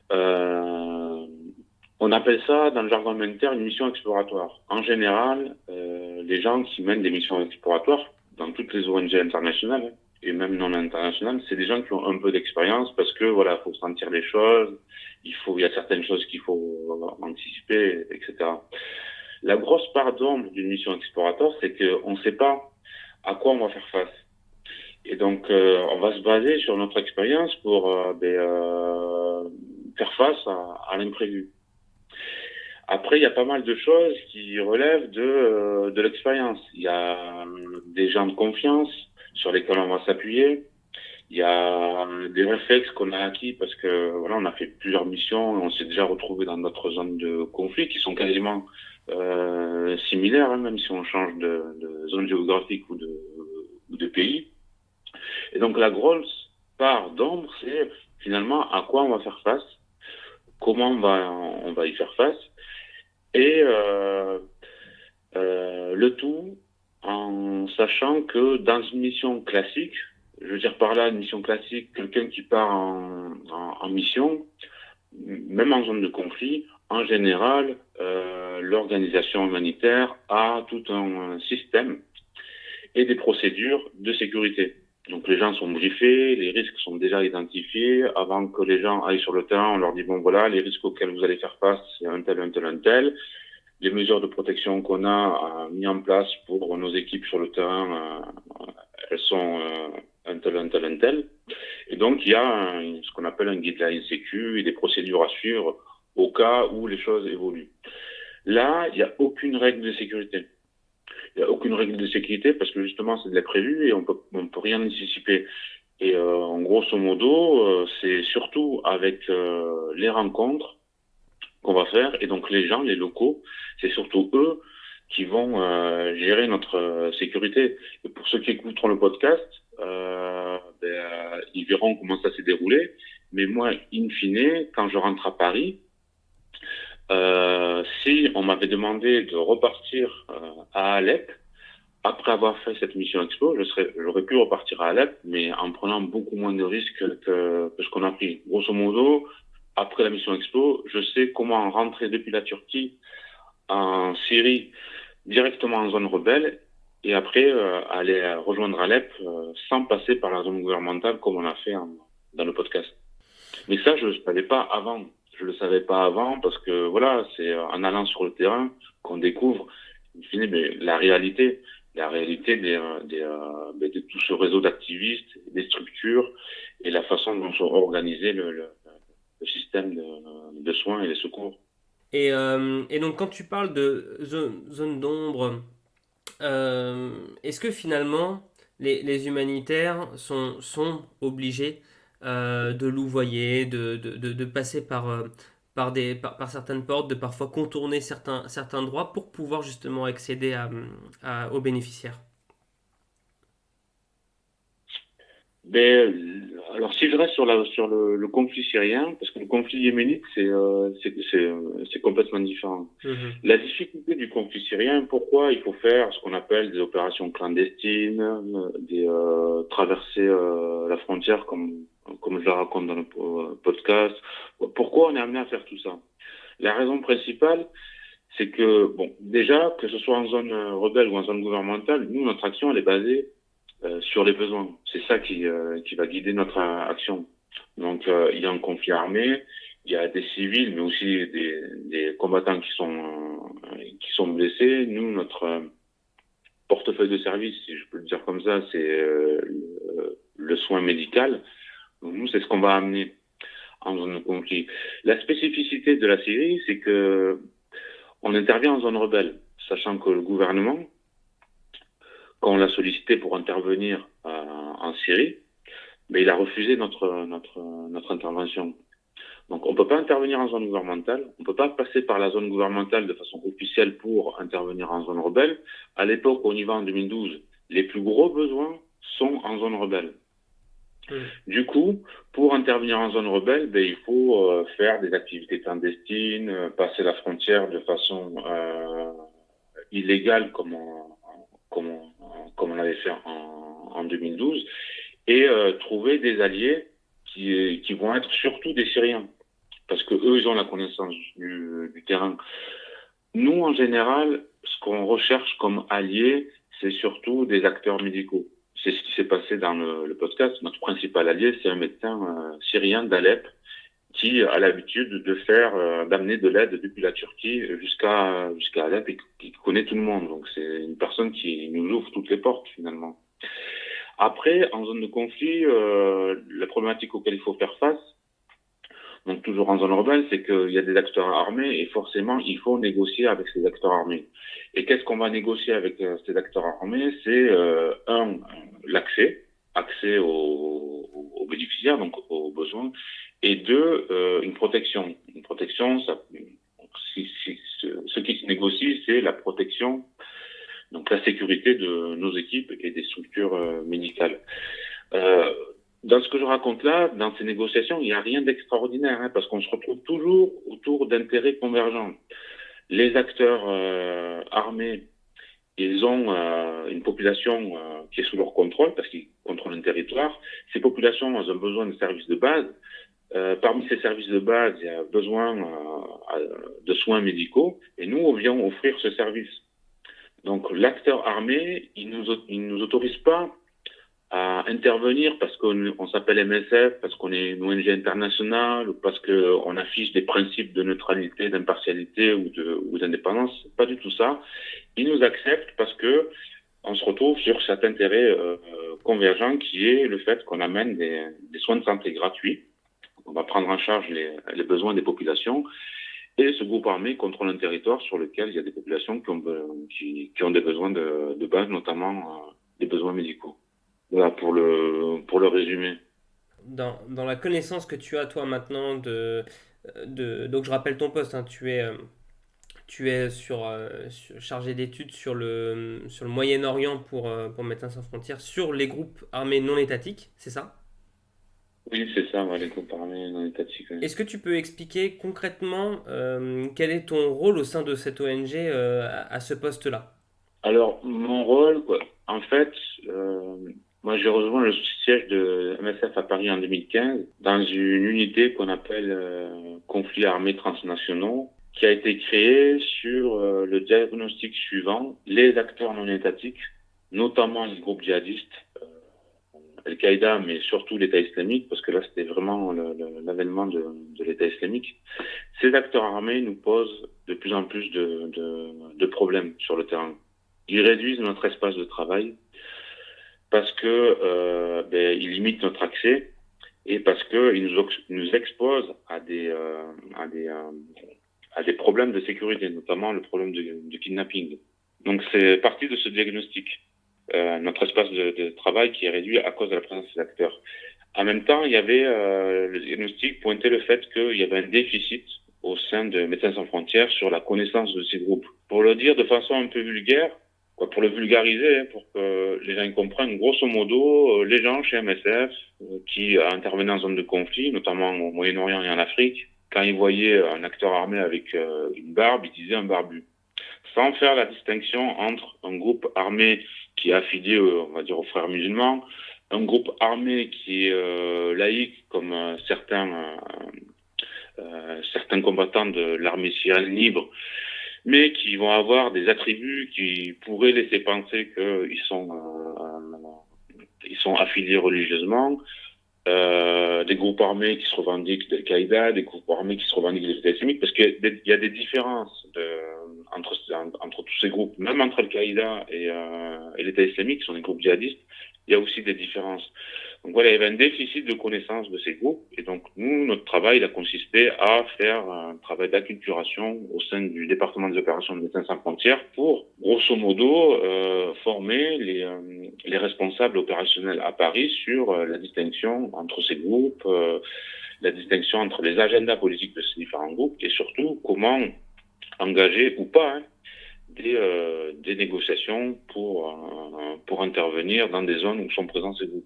on appelle ça, dans le jargon humanitaire, une mission exploratoire. En général, les gens qui mènent des missions exploratoires dans toutes les ONG internationales, et même non internationales, c'est des gens qui ont un peu d'expérience parce que, voilà, faut sentir les choses, il y a certaines choses qu'il faut anticiper, etc. La grosse part d'ombre d'une mission exploratoire, c'est qu'on ne sait pas à quoi on va faire face. Et donc, on va se baser sur notre expérience pour faire face à l'imprévu. Après, il y a pas mal de choses qui relèvent de l'expérience. Il y a des gens de confiance sur lesquels on va s'appuyer. Il y a des réflexes qu'on a acquis parce que voilà, on a fait plusieurs missions, on s'est déjà retrouvé dans d'autres zones de conflit qui sont quasiment similaires, hein, même si on change de zone géographique ou de pays. Et donc la grosse part d'ombre, c'est finalement à quoi on va faire face, comment on va y faire face, et le tout en sachant que dans une mission classique, je veux dire par là une mission classique, quelqu'un qui part en mission, même en zone de conflit, en général, l'organisation humanitaire a tout un système et des procédures de sécurité. Donc les gens sont briefés, les risques sont déjà identifiés. Avant que les gens aillent sur le terrain, on leur dit, bon voilà, les risques auxquels vous allez faire face, c'est un tel, un tel, un tel. Les mesures de protection qu'on a mis en place pour nos équipes sur le terrain, elles sont un tel, un tel, un tel. Et donc il y a ce qu'on appelle un guideline sécu et des procédures à suivre au cas où les choses évoluent. Là, il n'y a aucune règle de sécurité. Il n'y a aucune règle de sécurité parce que justement c'est de l'imprévu et on peut rien anticiper. Et en grosso modo, c'est surtout avec les rencontres qu'on va faire et donc les gens, les locaux, c'est surtout eux qui vont gérer notre sécurité. Et pour ceux qui écouteront le podcast, ils verront comment ça s'est déroulé. Mais moi, in fine, quand je rentre à Paris, si on m'avait demandé de repartir à Alep, après avoir fait cette mission expo, j'aurais pu repartir à Alep, mais en prenant beaucoup moins de risques que ce qu'on a pris. Grosso modo, après la mission expo, je sais comment rentrer depuis la Turquie en Syrie directement en zone rebelle et après aller rejoindre Alep sans passer par la zone gouvernementale comme on a fait dans le podcast. Mais ça, je ne le savais pas avant. Je le savais pas avant parce que voilà, c'est en allant sur le terrain qu'on découvre mais la réalité de tout ce réseau d'activistes, des structures et la façon dont sont organisés le système de soins et les secours. Et donc, quand tu parles de zone d'ombre, est-ce que finalement les humanitaires sont obligés de louvoyer, de passer par certaines portes, de parfois contourner certains droits pour pouvoir justement accéder aux bénéficiaires? Mais, alors, si je reste sur le conflit syrien, parce que le conflit yéménite, c'est complètement différent. Mhm. La difficulté du conflit syrien, pourquoi il faut faire ce qu'on appelle des opérations clandestines, traverser la frontière comme je la raconte dans le podcast. Pourquoi on est amené à faire tout ça? La raison principale, c'est que, bon, déjà, que ce soit en zone rebelle ou en zone gouvernementale, nous, notre action, elle est basée sur les besoins. C'est ça qui va guider notre action. Donc, il y a un conflit armé, il y a des civils, mais aussi des combattants qui sont blessés. Nous, notre portefeuille de service, si je peux le dire comme ça, c'est le soin médical. Donc, nous, c'est ce qu'on va amener en zone de conflit. La spécificité de la Syrie, c'est que on intervient en zone rebelle, sachant que le gouvernement, quand on l'a sollicité pour intervenir en Syrie, mais il a refusé notre intervention. Donc on ne peut pas intervenir en zone gouvernementale, on ne peut pas passer par la zone gouvernementale de façon officielle pour intervenir en zone rebelle. À l'époque, on y va en 2012, les plus gros besoins sont en zone rebelle. Du coup, pour intervenir en zone rebelle, ben, il faut faire des activités clandestines, passer la frontière de façon illégale comme comme on l'avait fait en 2012, et trouver des alliés qui vont être surtout des Syriens, parce que eux, ils ont la connaissance du terrain. Nous, en général, ce qu'on recherche comme alliés, c'est surtout des acteurs médicaux. C'est ce qui s'est passé dans le podcast. Notre principal allié, c'est un médecin syrien d'Alep qui a l'habitude d'amener de l'aide depuis la Turquie jusqu'à Alep et qui connaît tout le monde. Donc c'est une personne qui nous ouvre toutes les portes finalement. Après, en zone de conflit, la problématique auquel il faut faire face, donc toujours en zone rebelle, c'est qu'il y a des acteurs armés et forcément il faut négocier avec ces acteurs armés. Et qu'est-ce qu'on va négocier avec ces acteurs armés? C'est accès aux bénéficiaires, donc aux besoins, et deux, une protection. Une protection, ce qui se négocie, c'est la protection, donc la sécurité de nos équipes et des structures médicales. Euh, Dans ce que je raconte là, dans ces négociations, il n'y a rien d'extraordinaire, hein, parce qu'on se retrouve toujours autour d'intérêts convergents. Les acteurs armés, ils ont une population qui est sous leur contrôle, parce qu'ils contrôlent un territoire. Ces populations ont un besoin de services de base. Parmi ces services de base, il y a besoin de soins médicaux, et nous, on vient offrir ce service. Donc l'acteur armé, il nous autorise pas à intervenir parce qu'on s'appelle MSF, parce qu'on est une ONG internationale, ou parce qu'on affiche des principes de neutralité, d'impartialité ou d'indépendance. Pas du tout ça. Ils nous acceptent parce que on se retrouve sur cet intérêt convergent qui est le fait qu'on amène des soins de santé gratuits. On va prendre en charge les besoins des populations. Et ce groupe armé contrôle un territoire sur lequel il y a des populations qui ont des besoins de base, notamment des besoins médicaux. Voilà pour le résumé. Dans la connaissance que tu as toi maintenant donc je rappelle ton poste, hein, tu es chargé d'études sur le Moyen-Orient pour Médecins Sans Frontières, sur les groupes armés non étatiques, c'est ça? Oui, c'est ça, ouais, les groupes armés non étatiques. Ouais. Est-ce que tu peux expliquer concrètement quel est ton rôle au sein de cette ONG à ce poste-là? Alors, mon rôle, quoi, en fait, euh, moi j'ai rejoint le siège de MSF à Paris en 2015 dans une unité qu'on appelle conflits armés transnationaux, qui a été créée sur le diagnostic suivant: les acteurs non étatiques, notamment les groupes djihadistes, Al-Qaïda, mais surtout l'État islamique, parce que là c'était vraiment l'avènement de l'État islamique. Ces acteurs armés nous posent de plus en plus de problèmes sur le terrain. Ils réduisent notre espace de travail parce que ils limitent notre accès et parce qu'ils nous exposent à des problèmes de sécurité, notamment le problème de kidnapping. Donc c'est parti de ce diagnostic, notre espace de travail qui est réduit à cause de la présence des acteurs. En même temps, il y avait le diagnostic pointait le fait qu'il y avait un déficit au sein de Médecins sans frontières sur la connaissance de ces groupes. Pour le dire de façon un peu vulgaire, quoi, pour le vulgariser, hein, pour que les gens comprennent, grosso modo, les gens chez MSF qui intervenaient en zone de conflit, notamment au Moyen-Orient et en Afrique, quand ils voyaient un acteur armé avec une barbe, ils disaient un barbu, sans faire la distinction entre un groupe armé qui est affilié, on va dire, aux frères musulmans, un groupe armé qui est laïque, comme certains combattants de l'armée syrienne libre, mais qui vont avoir des attributs qui pourraient laisser penser ils sont affiliés religieusement, des groupes armés qui se revendiquent d'Al-Qaïda, des groupes armés qui se revendiquent de l'État islamique, parce qu'il y a des différences entre tous ces groupes, même entre Al-Qaïda et l'État islamique, qui sont des groupes djihadistes, il y a aussi des différences. Donc voilà, il y avait un déficit de connaissance de ces groupes, et donc nous, notre travail, il a consisté à faire un travail d'acculturation au sein du département des opérations de Médecins sans frontières pour, grosso modo, former les responsables opérationnels à Paris sur la distinction entre ces groupes, la distinction entre les agendas politiques de ces différents groupes, et surtout comment engager ou pas des négociations pour intervenir dans des zones où sont présents ces groupes.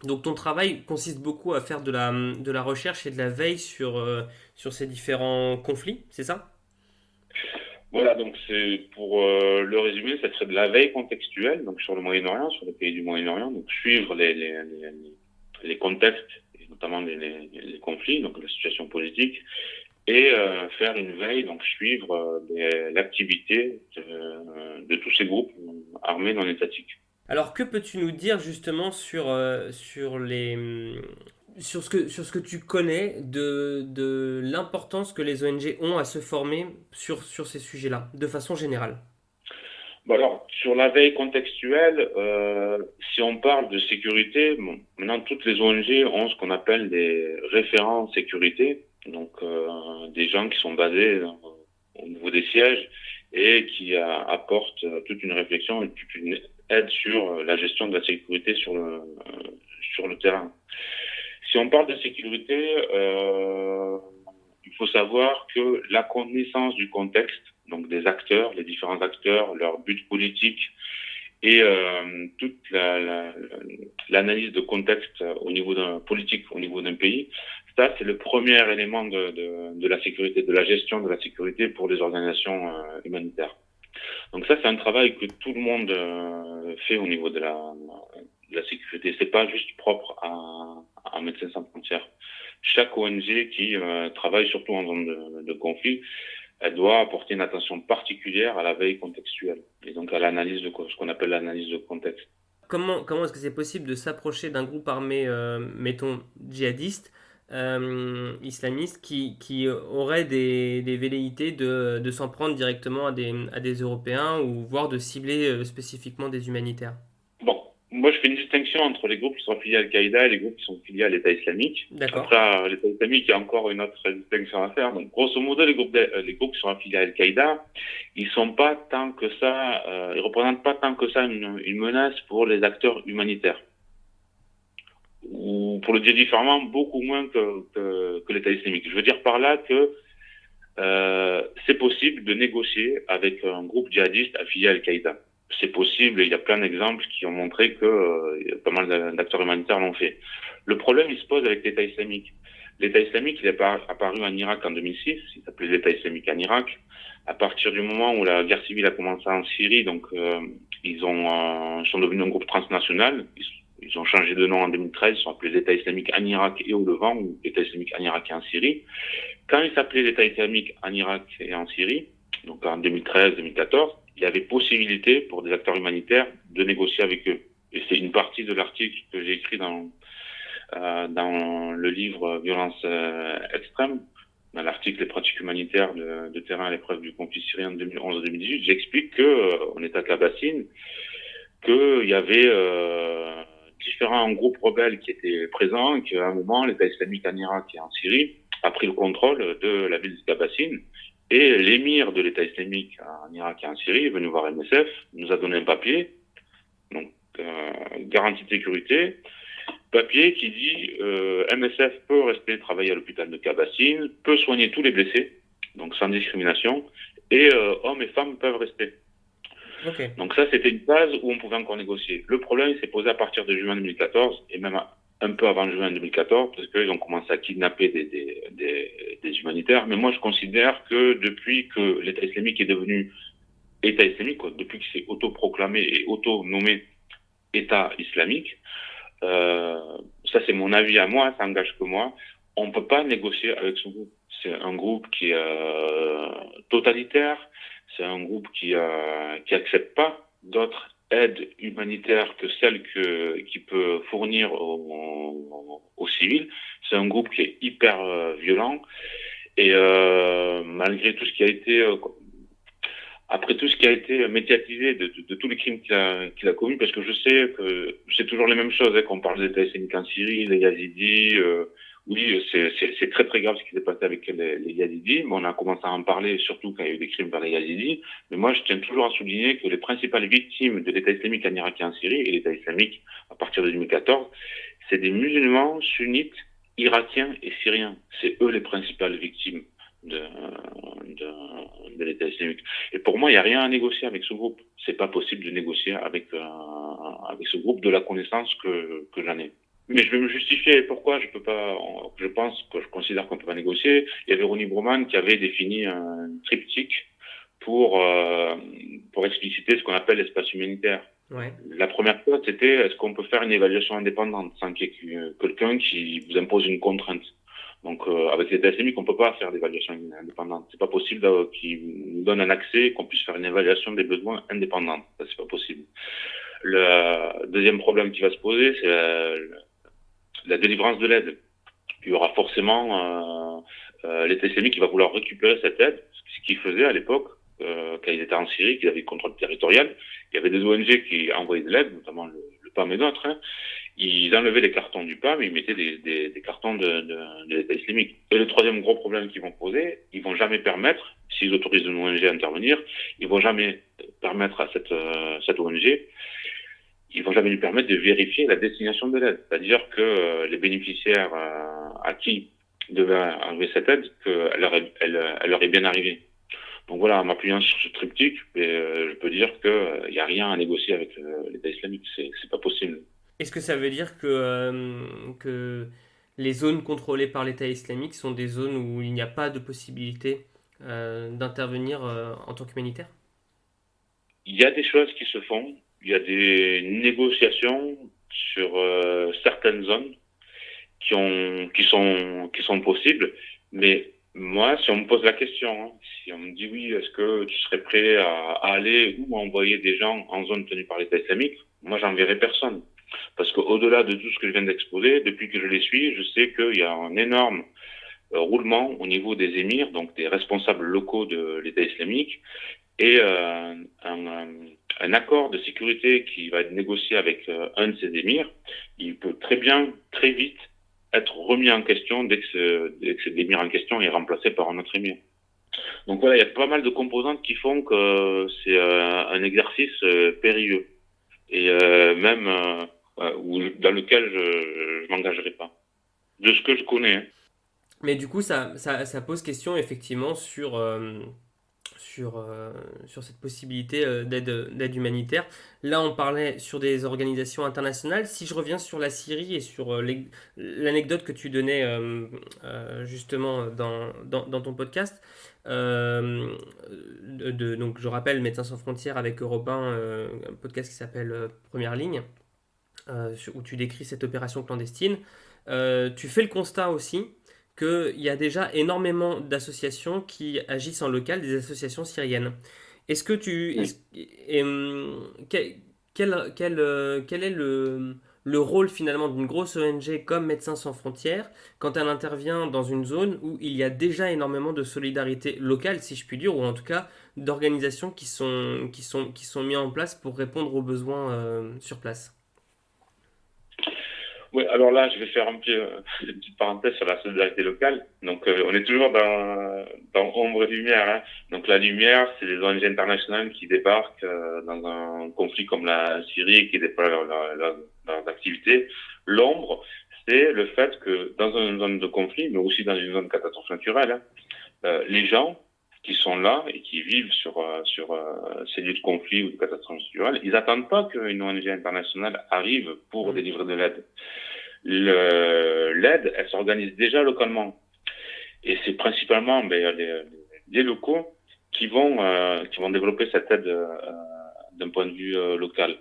Donc ton travail consiste beaucoup à faire de la recherche et de la veille sur ces différents conflits, c'est ça? Voilà, donc c'est pour le résumer, ça serait de la veille contextuelle, donc sur le Moyen-Orient, sur les pays du Moyen-Orient, donc suivre les contextes, et notamment les conflits, donc la situation politique, et faire une veille, donc suivre l'activité de tous ces groupes armés non étatiques. Alors que peux-tu nous dire justement sur ce que tu connais de l'importance que les ONG ont à se former sur ces sujets-là, de façon générale? Bon alors, sur la veille contextuelle, si on parle de sécurité, bon, maintenant toutes les ONG ont ce qu'on appelle des référents sécurité, donc des gens qui sont basés au niveau des sièges et qui apportent toute une réflexion et toute une aide sur la gestion de la sécurité sur le terrain. Si on parle de sécurité, il faut savoir que la connaissance du contexte, donc des acteurs, les différents acteurs, leurs buts politiques et toute l'analyse de contexte au niveau d'un politique, au niveau d'un pays, ça c'est le premier élément de la sécurité, de la gestion de la sécurité pour les organisations humanitaires. Donc ça c'est un travail que tout le monde fait au niveau de la sécurité. C'est pas juste propre à Médecins sans frontières. Chaque ONG qui travaille surtout en zone de conflit, elle doit apporter une attention particulière à la veille contextuelle et donc à l'analyse de ce qu'on appelle l'analyse de contexte. Comment est-ce que c'est possible de s'approcher d'un groupe armé, mettons, djihadiste, islamiste, qui aurait des velléités de s'en prendre directement à des Européens ou voire de cibler spécifiquement des humanitaires? Bon, moi je fais une distinction entre les groupes qui sont affiliés à Al-Qaïda et les groupes qui sont affiliés à l'État islamique. D'accord. Après, l'État islamique, il y a encore une autre distinction à faire. Donc, grosso modo, les groupes qui sont affiliés à Al-Qaïda, ils sont pas tant que ça, ils représentent pas tant que ça une menace pour les acteurs humanitaires. Ou pour le dire différemment, beaucoup moins que l'État islamique. Je veux dire par là que c'est possible de négocier avec un groupe djihadiste affilié à Al-Qaïda. C'est possible, il y a plein d'exemples qui ont montré que pas mal d'acteurs humanitaires l'ont fait. Le problème, il se pose avec l'État islamique. L'État islamique, il est apparu en Irak en 2006, il s'appelait l'État islamique en Irak. À partir du moment où la guerre civile a commencé en Syrie, donc ils sont devenus un groupe transnational. Ils ont changé de nom en 2013, ils sont appelés l'État islamique en Irak et au Levant, ou l'État islamique en Irak et en Syrie. Quand il s'appelait l'État islamique en Irak et en Syrie, donc en 2013-2014, il y avait possibilité pour des acteurs humanitaires de négocier avec eux. Et c'est une partie de l'article que j'ai écrit dans le livre Violence extrême, dans l'article Les pratiques humanitaires de terrain à l'épreuve du conflit syrien de 2011-2018. J'explique que on est à Kabassine, qu'il y avait différents groupes rebelles qui étaient présents, et qu'à un moment, l'État islamique en Irak et en Syrie a pris le contrôle de la ville de Tabassine. Et l'émir de l'État islamique en Irak et en Syrie est venu voir MSF, nous a donné un papier, donc garantie de sécurité, papier qui dit MSF peut rester travailler à l'hôpital de Tabassine, peut soigner tous les blessés, donc sans discrimination, et hommes et femmes peuvent rester. Ok. Donc ça, c'était une base où on pouvait encore négocier. Le problème s'est posé à partir de juin 2014, et même un peu avant juin 2014, parce qu'ils ont commencé à kidnapper des humanitaires. Mais moi, je considère que depuis que l'État islamique est devenu État islamique, quoi, depuis qu'il s'est autoproclamé et auto-nommé État islamique, ça c'est mon avis à moi, ça engage que moi, on ne peut pas négocier avec ce groupe. C'est un groupe qui est totalitaire, c'est un groupe qui accepte pas d'autres aides humanitaires que celles qu'il peut fournir aux civils. C'est un groupe qui est hyper violent et malgré tout ce qui a été après tout ce qui a été médiatisé de tous les crimes qu'il a commis, parce que je sais que c'est toujours les mêmes choses, hein, qu'on parle des États islamiques en Syrie, les Yazidis, oui, c'est très très grave ce qui s'est passé avec les Yazidis, mais on a commencé à en parler surtout quand il y a eu des crimes par les Yazidis. Mais moi, je tiens toujours à souligner que les principales victimes de l'État islamique en Irak et en Syrie, et l'État islamique à partir de 2014, c'est des musulmans sunnites, irakiens et syriens. C'est eux les principales victimes de l'État islamique. Et pour moi, il n'y a rien à négocier avec ce groupe. C'est pas possible de négocier avec ce groupe de la connaissance que j'en ai. Mais je vais me justifier pourquoi je peux pas. Je considère qu'on peut pas négocier. Il y avait Ronnie Broman qui avait défini un triptyque pour expliciter ce qu'on appelle l'espace humanitaire. Ouais. La première chose, c'était est-ce qu'on peut faire une évaluation indépendante sans qu'il y ait quelqu'un qui vous impose une contrainte. Donc, avec l'État islamique, on peut pas faire d'évaluation indépendante. C'est pas possible qu'ils nous donnent un accès, qu'on puisse faire une évaluation des besoins indépendante. Ça, c'est pas possible. Le deuxième problème qui va se poser, c'est la délivrance de l'aide. Il y aura forcément l'État islamique qui va vouloir récupérer cette aide, ce qu'il faisait à l'époque, quand ils étaient en Syrie, qu'ils avaient le contrôle territorial. Il y avait des ONG qui envoyaient de l'aide, notamment le PAM et d'autres, hein. Ils enlevaient les cartons du PAM et ils mettaient des cartons de l'État islamique. Et le troisième gros problème qu'ils vont poser, ils vont jamais permettre, s'ils autorisent une ONG à intervenir, ils vont jamais permettre à cette ONG, ils vont jamais lui permettre de vérifier la destination de l'aide. C'est-à-dire que les bénéficiaires à qui devaient arriver cette aide, qu'elle leur est bien arrivée. Donc voilà, en m'appuyant sur ce triptyque, je peux dire qu'il n'y a rien à négocier avec l'État islamique. C'est pas possible. Est-ce que ça veut dire que les zones contrôlées par l'État islamique sont des zones où il n'y a pas de possibilité d'intervenir en tant qu'humanitaire? Il y a des choses qui se font. Il y a des négociations sur certaines zones qui sont possibles. Mais moi, si on me pose la question, hein, si on me dit oui, est-ce que tu serais prêt à aller ou à envoyer des gens en zone tenue par l'État islamique, moi, j'enverrai personne. Parce qu'au-delà de tout ce que je viens d'exposer, depuis que je les suis, je sais qu'il y a un énorme roulement au niveau des émirs, donc des responsables locaux de l'État islamique, et un accord de sécurité qui va être négocié avec un de ces émirs, il peut très bien, très vite, être remis en question dès que cet émir en question est remplacé par un autre émir. Donc voilà, il y a pas mal de composantes qui font que c'est un exercice périlleux et même dans lequel je m'engagerai pas. De ce que je connais. Hein. Mais du coup, ça pose question effectivement sur cette possibilité d'aide humanitaire. Là, on parlait sur des organisations internationales. Si je reviens sur la Syrie et sur l'anecdote que tu donnais justement dans ton podcast, donc je rappelle Médecins sans frontières avec Europe 1, un podcast qui s'appelle Première ligne, où tu décris cette opération clandestine. Tu fais le constat aussi qu'il y a déjà énormément d'associations qui agissent en local, des associations syriennes. Est-ce que tu... Oui. Quel est le rôle finalement d'une grosse ONG comme Médecins sans frontières quand elle intervient dans une zone où il y a déjà énormément de solidarité locale, si je puis dire, ou en tout cas d'organisations qui sont mises en place pour répondre aux besoins sur place? Oui, alors là, je vais faire une petite parenthèse sur la solidarité locale. Donc, on est toujours dans ombre et lumière, hein. Donc, la lumière, c'est les ONG internationales qui débarquent dans un conflit comme la Syrie et qui déploient leurs activités. L'ombre, c'est le fait que dans une zone de conflit, mais aussi dans une zone de catastrophe naturelle, hein, les gens qui sont là et qui vivent sur ces lieux de conflit ou de catastrophe naturelle, ils attendent pas qu'une ONG internationale arrive pour Mm. délivrer de l'aide. L'aide, elle s'organise déjà localement. Et c'est principalement les locaux qui vont développer cette aide d'un point de vue local.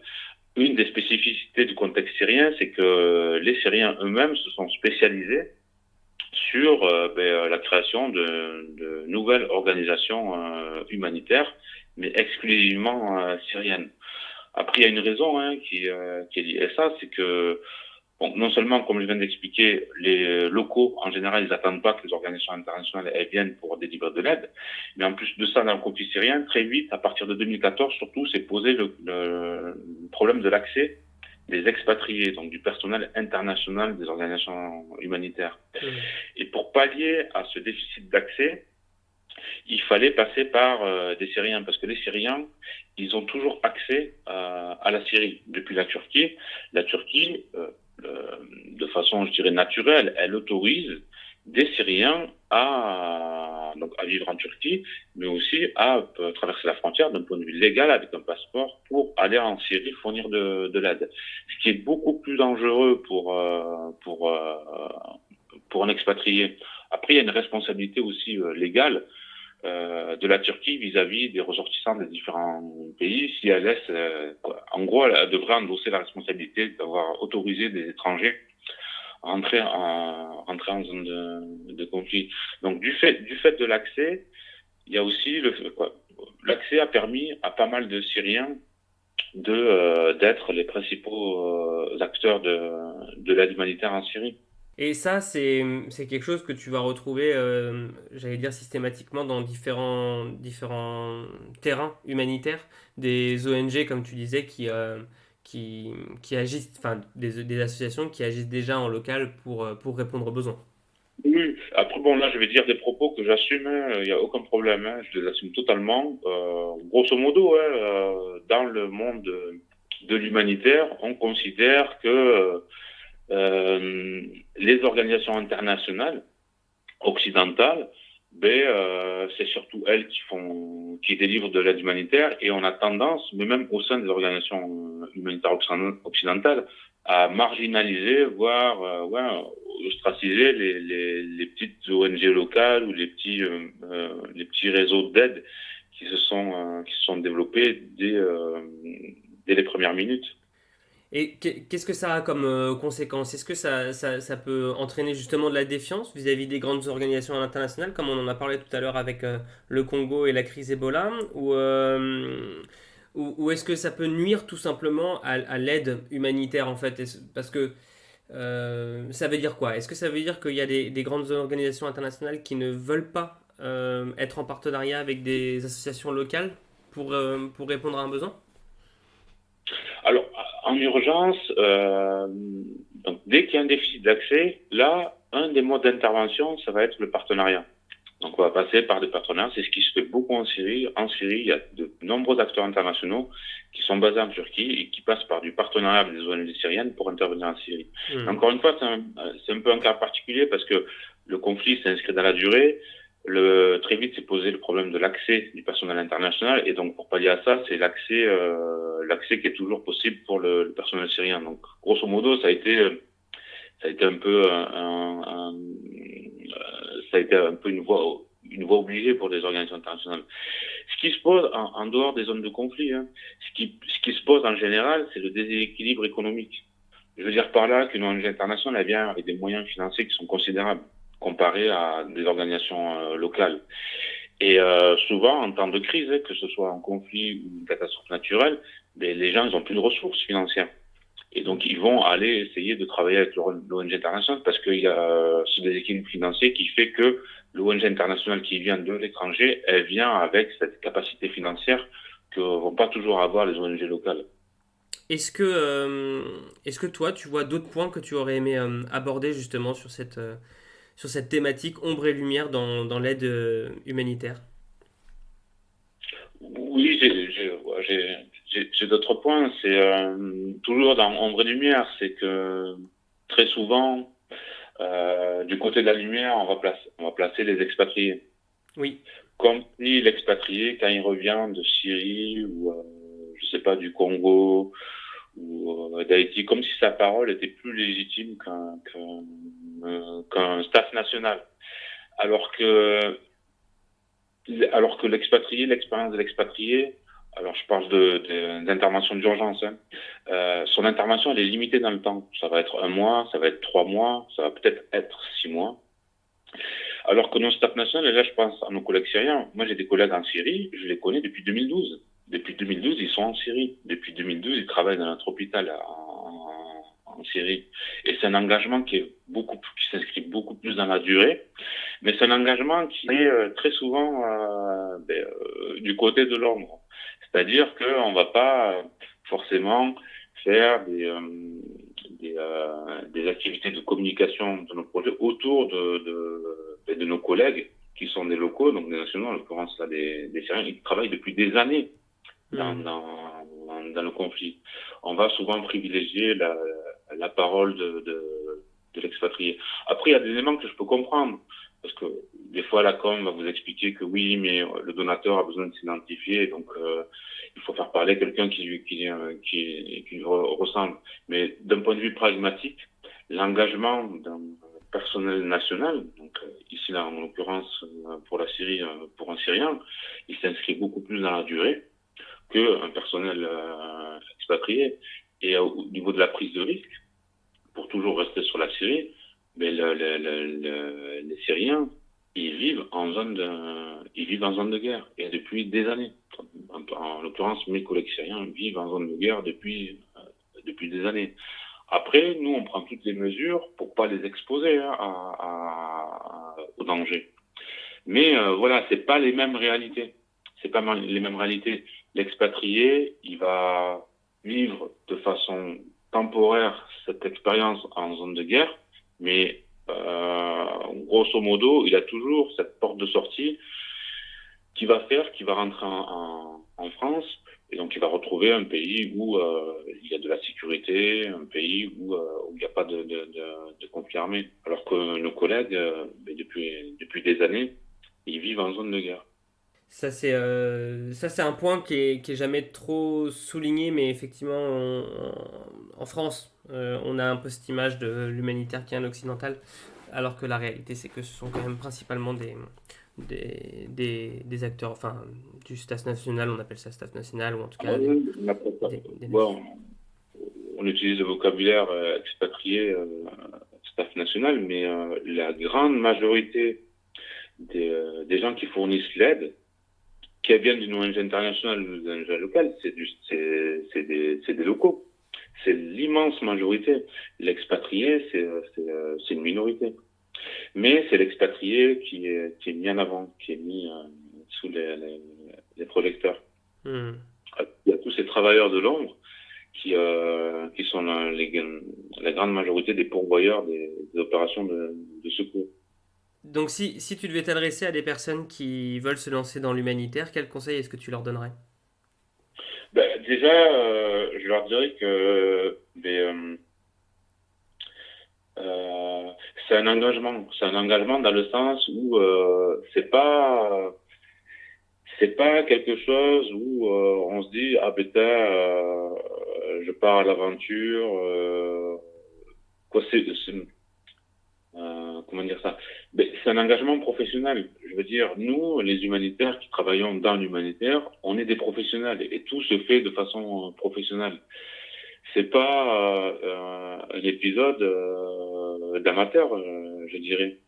Une des spécificités du contexte syrien, c'est que les Syriens eux-mêmes se sont spécialisés sur la création de nouvelles organisations humanitaires, mais exclusivement syriennes. Après, il y a une raison qui est liée à ça, c'est que bon, non seulement, comme je viens d'expliquer, les locaux, en général, ils n'attendent pas que les organisations internationales elles viennent pour délivrer de l'aide, mais en plus de ça, dans le conflit syrien, très vite, à partir de 2014, surtout, s'est posé le problème de l'accès des expatriés, donc du personnel international des organisations humanitaires. Mm. Et pour pallier à ce déficit d'accès, il fallait passer par des Syriens, parce que les Syriens, ils ont toujours accès à la Syrie. Depuis la Turquie, de façon, je dirais, naturelle, elle autorise des Syriens donc, à vivre en Turquie, mais aussi à traverser la frontière d'un point de vue légal avec un passeport pour aller en Syrie fournir de l'aide. Ce qui est beaucoup plus dangereux pour un expatrié. Après, il y a une responsabilité aussi légale de la Turquie vis-à-vis des ressortissants des différents pays. Si elle laisse, en gros, elle devrait endosser la responsabilité d'avoir autorisé des étrangers à entrer en zone de conflit. Donc, du fait de l'accès, il y a aussi l'accès a permis à pas mal de Syriens d'être les principaux acteurs de l'aide humanitaire en Syrie. Et ça, c'est quelque chose que tu vas retrouver, j'allais dire systématiquement, dans différents terrains humanitaires, des ONG, comme tu disais, qui agissent, enfin, des associations qui agissent déjà en local pour répondre aux besoins. Oui, après, bon, là, je vais dire des propos que j'assume, il n'y a aucun problème, hein, je les assume totalement. Grosso modo, hein, dans le monde de l'humanitaire, on considère que les organisations internationales occidentales, c'est surtout elles qui délivrent de l'aide humanitaire, et on a tendance, mais même au sein des organisations humanitaires occidentales, à marginaliser, voire ostraciser les petites ONG locales ou les petits réseaux d'aide qui se sont développés dès les premières minutes. Et qu'est-ce que ça a comme conséquence? Est-ce que ça peut entraîner justement de la défiance vis-à-vis des grandes organisations internationales, comme on en a parlé tout à l'heure avec le Congo et la crise Ebola, ou est-ce que ça peut nuire tout simplement à l'aide humanitaire en fait? Parce que ça veut dire quoi? Est-ce que ça veut dire qu'il y a des grandes organisations internationales qui ne veulent pas être en partenariat avec des associations locales pour répondre à un besoin? Alors, en urgence, donc dès qu'il y a un déficit d'accès, là, un des modes d'intervention, ça va être le partenariat. Donc, on va passer par des partenaires. C'est ce qui se fait beaucoup en Syrie. En Syrie, il y a de nombreux acteurs internationaux qui sont basés en Turquie et qui passent par du partenariat avec des ONG syriennes pour intervenir en Syrie. Hmm. Encore une fois, c'est un peu un cas particulier parce que le conflit s'inscrit dans la durée. Très vite, s'est posé le problème de l'accès du personnel international, et donc pour pallier à ça, c'est l'accès qui est toujours possible pour le personnel syrien. Donc, grosso modo, ça a été un peu ça a été un peu une voie obligée pour les organisations internationales. Ce qui se pose en dehors des zones de conflit, hein, ce qui se pose en général, c'est le déséquilibre économique. Je veux dire par là qu'une ONG internationale, elle vient avec des moyens financiers qui sont considérables comparés à des organisations locales. Et souvent, en temps de crise, que ce soit un conflit ou une catastrophe naturelle, les gens, ils ont plus de ressources financières. Et donc, ils vont aller essayer de travailler avec l'ONG internationale parce qu'il y a ce déséquilibre financier qui fait que l'ONG internationale qui vient de l'étranger, elle vient avec cette capacité financière que vont pas toujours avoir les ONG locales. Est-ce que toi, tu vois d'autres points que tu aurais aimé aborder justement sur cette thématique ombre et lumière dans l'aide humanitaire? Oui, ouais, j'ai d'autres points. C'est toujours dans ombre et lumière, c'est que très souvent, du côté de la lumière, on va placer les expatriés. Oui. Comme si l'expatrié, quand il revient de Syrie ou, je sais pas, du Congo ou d'Haïti, comme si sa parole était plus légitime qu'un staff national. Alors que, alors que l'expatrié, l'expérience de l'expatrié, alors je parle d'intervention d'urgence, hein, son intervention, elle est limitée dans le temps. Ça va être un mois, ça va être 3 mois, ça va peut-être être 6 mois. Alors que nos staff national, et là je pense à nos collègues syriens, moi j'ai des collègues en Syrie, je les connais depuis 2012. Depuis 2012, ils sont en Syrie. Depuis 2012, ils travaillent dans notre hôpital en Syrie. Et c'est un engagement qui s'inscrit beaucoup plus dans la durée, mais c'est un engagement qui est très souvent du côté de l'ombre. C'est-à-dire qu'on ne va pas forcément faire des activités de communication de nos projets autour de nos collègues qui sont des locaux, donc des nationaux, en l'occurrence là, des Syriens, qui travaillent depuis des années Hmm. dans le conflit. On va souvent privilégier la parole de l'expatrié. Après, il y a des éléments que je peux comprendre. Parce que des fois, la com va vous expliquer que oui, mais le donateur a besoin de s'identifier, donc il faut faire parler quelqu'un qui lui ressemble. Mais d'un point de vue pragmatique, l'engagement d'un personnel national, donc ici là, en l'occurrence pour la Syrie, pour un Syrien, il s'inscrit beaucoup plus dans la durée qu'un personnel expatrié. Et au niveau de la prise de risque, pour toujours rester sur la Syrie, mais les Syriens, ils vivent en zone de guerre, et depuis des années. En l'occurrence, mes collègues syriens vivent en zone de guerre depuis des années. Après, nous, on prend toutes les mesures pour pas les exposer hein, au danger. Mais voilà, c'est pas les mêmes réalités. C'est pas les mêmes réalités. L'expatrié, il va vivre de façon temporaire cette expérience en zone de guerre, mais grosso modo, il a toujours cette porte de sortie qui va rentrer en France, et donc il va retrouver un pays où il y a de la sécurité, un pays où il n'y a pas de conflit armé. Alors que nos collègues, depuis des années, ils vivent en zone de guerre. Ça, c'est un point qui est jamais trop souligné, mais effectivement, en France, on a un peu cette image de l'humanitaire qui est un occidental, alors que la réalité, c'est que ce sont quand même principalement des acteurs, enfin, du staff national, on appelle ça staff national, ou en tout Ah cas oui, des nations. bon, on utilise le vocabulaire expatrié, staff national, mais la grande majorité des gens qui fournissent l'aide, qui viennent d'une ONG internationale ou d'une ONG locale, c'est des locaux. C'est l'immense majorité. L'expatrié, c'est une minorité. Mais c'est l'expatrié qui est mis en avant, qui est mis sous les projecteurs. Hmm. Il y a tous ces travailleurs de l'ombre qui sont la grande majorité des pourvoyeurs des opérations de secours. Donc, si tu devais t'adresser à des personnes qui veulent se lancer dans l'humanitaire, quel conseil est-ce que tu leur donnerais? Ben, déjà, je leur dirais que euh, c'est un engagement. C'est un engagement dans le sens où c'est pas quelque chose où on se dit ah ben je pars à l'aventure. Quoi comment dire ça? Ben, c'est un engagement professionnel. Je veux dire, nous, les humanitaires qui travaillons dans l'humanitaire, on est des professionnels et tout se fait de façon professionnelle. C'est pas un épisode d'amateur, je dirais.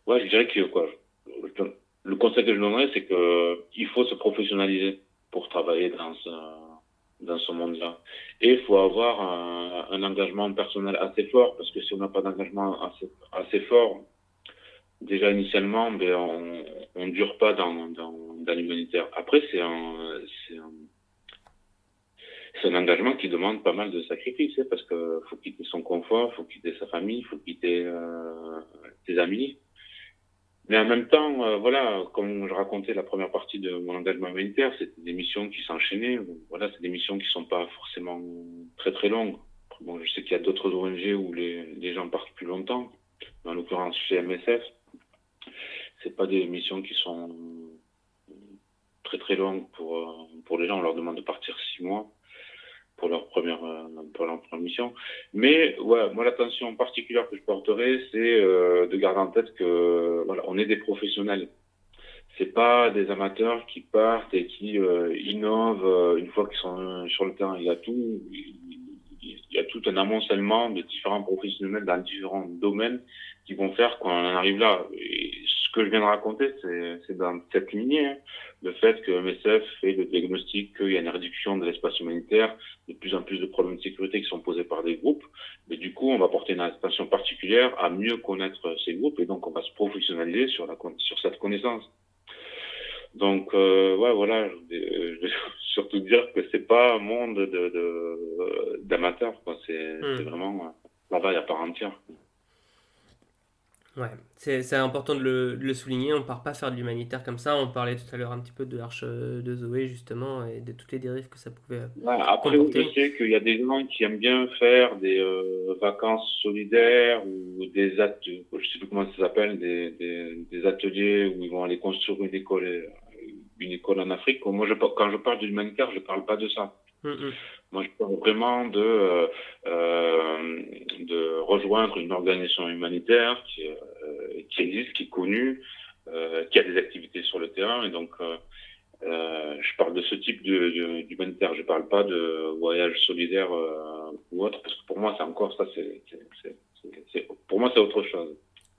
Ouais, je dirais que quoi. Le conseil que je donnerais, c'est que il faut se professionnaliser pour travailler dans ce monde-là. Et il faut avoir un engagement personnel assez fort, parce que si on n'a pas d'engagement assez fort, déjà initialement, ben on dure pas dans l'humanitaire. Après, c'est un engagement qui demande pas mal de sacrifices, parce que faut quitter son confort, faut quitter sa famille, faut quitter ses amis. Mais en même temps, voilà, comme je racontais la première partie de mon engagement humanitaire, c'était des missions qui s'enchaînaient. Voilà, c'est des missions qui sont pas forcément très très longues. Bon, je sais qu'il y a d'autres ONG où les gens partent plus longtemps. En l'occurrence, chez MSF, c'est pas des missions qui sont très très longues pour les gens. On leur demande de partir 6 mois pour leur première mission. Mais ouais, moi l'attention particulière que je porterai, c'est de garder en tête que voilà, on est des professionnels. C'est pas des amateurs qui partent et qui innovent une fois qu'ils sont sur le terrain. Il y a tout un amoncellement de différents professionnels dans différents domaines qui vont faire qu'on en arrive là. Et ce que je viens de raconter, c'est dans cette lignée, hein. Le fait que MSF fait le diagnostic qu'il y a une réduction de l'espace humanitaire, de plus en plus de problèmes de sécurité qui sont posés par des groupes. Mais du coup, on va porter une attention particulière à mieux connaître ces groupes et donc on va se professionnaliser sur cette connaissance. Donc, ouais, voilà, je vais surtout dire que c'est pas un monde d'amateurs, quoi. C'est vraiment un travail à part entière. Ouais, c'est important de le souligner. On part pas faire de l'humanitaire comme ça. On parlait tout à l'heure un petit peu de l'Arche de Zoé, justement, et de toutes les dérives que ça pouvait Ouais, après, je comporter. sais qu'il y a des gens qui aiment bien faire des vacances solidaires ou des ateliers, je sais plus comment ça s'appelle, des ateliers où ils vont aller construire une école en Afrique. Moi, quand je parle de l'humanitaire, je parle pas de ça. Mm, Moi, je parle vraiment de rejoindre une organisation humanitaire qui existe, qui est connue, qui a des activités sur le terrain. Et donc, je parle de ce type d'humanitaire. Je parle pas de voyage solidaire ou autre, parce que pour moi, c'est encore ça. Pour moi, c'est autre chose.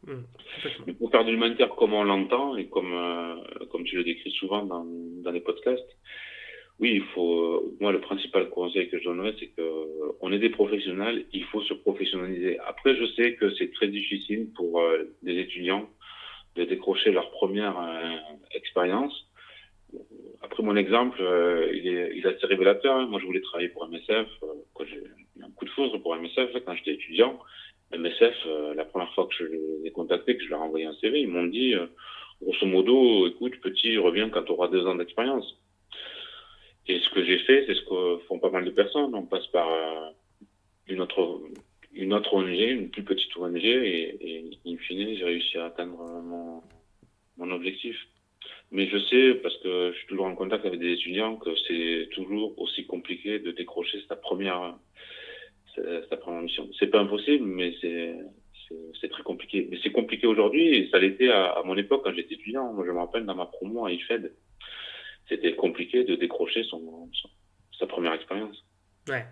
complètement. Mais pour faire de l'humanitaire comme on l'entend et comme tu le décris souvent dans les podcasts, oui, il faut. Moi, le principal conseil que je donnerais, c'est que on est des professionnels, il faut se professionnaliser. Après, je sais que c'est très difficile pour des étudiants de décrocher leur première expérience. Après, mon exemple, il est assez révélateur, hein. Moi, je voulais travailler pour MSF. J'ai eu un coup de foudre pour MSF quand j'étais étudiant. MSF, la première fois que je les ai contactés, que je leur ai envoyé un CV, ils m'ont dit, grosso modo, écoute, petit, reviens quand tu auras 2 ans d'expérience. Et ce que j'ai fait, c'est ce que font pas mal de personnes. On passe par une autre, une autre ONG, une plus petite ONG, et in fine, j'ai réussi à atteindre mon objectif. Mais je sais, parce que je suis toujours en contact avec des étudiants, que c'est toujours aussi compliqué de décrocher sa première mission. C'est pas impossible, mais c'est très compliqué. Mais c'est compliqué aujourd'hui, et ça l'était à mon époque quand j'étais étudiant. Moi, je me rappelle dans ma promo à IFED, c'était compliqué de décrocher sa première expérience. Ouais.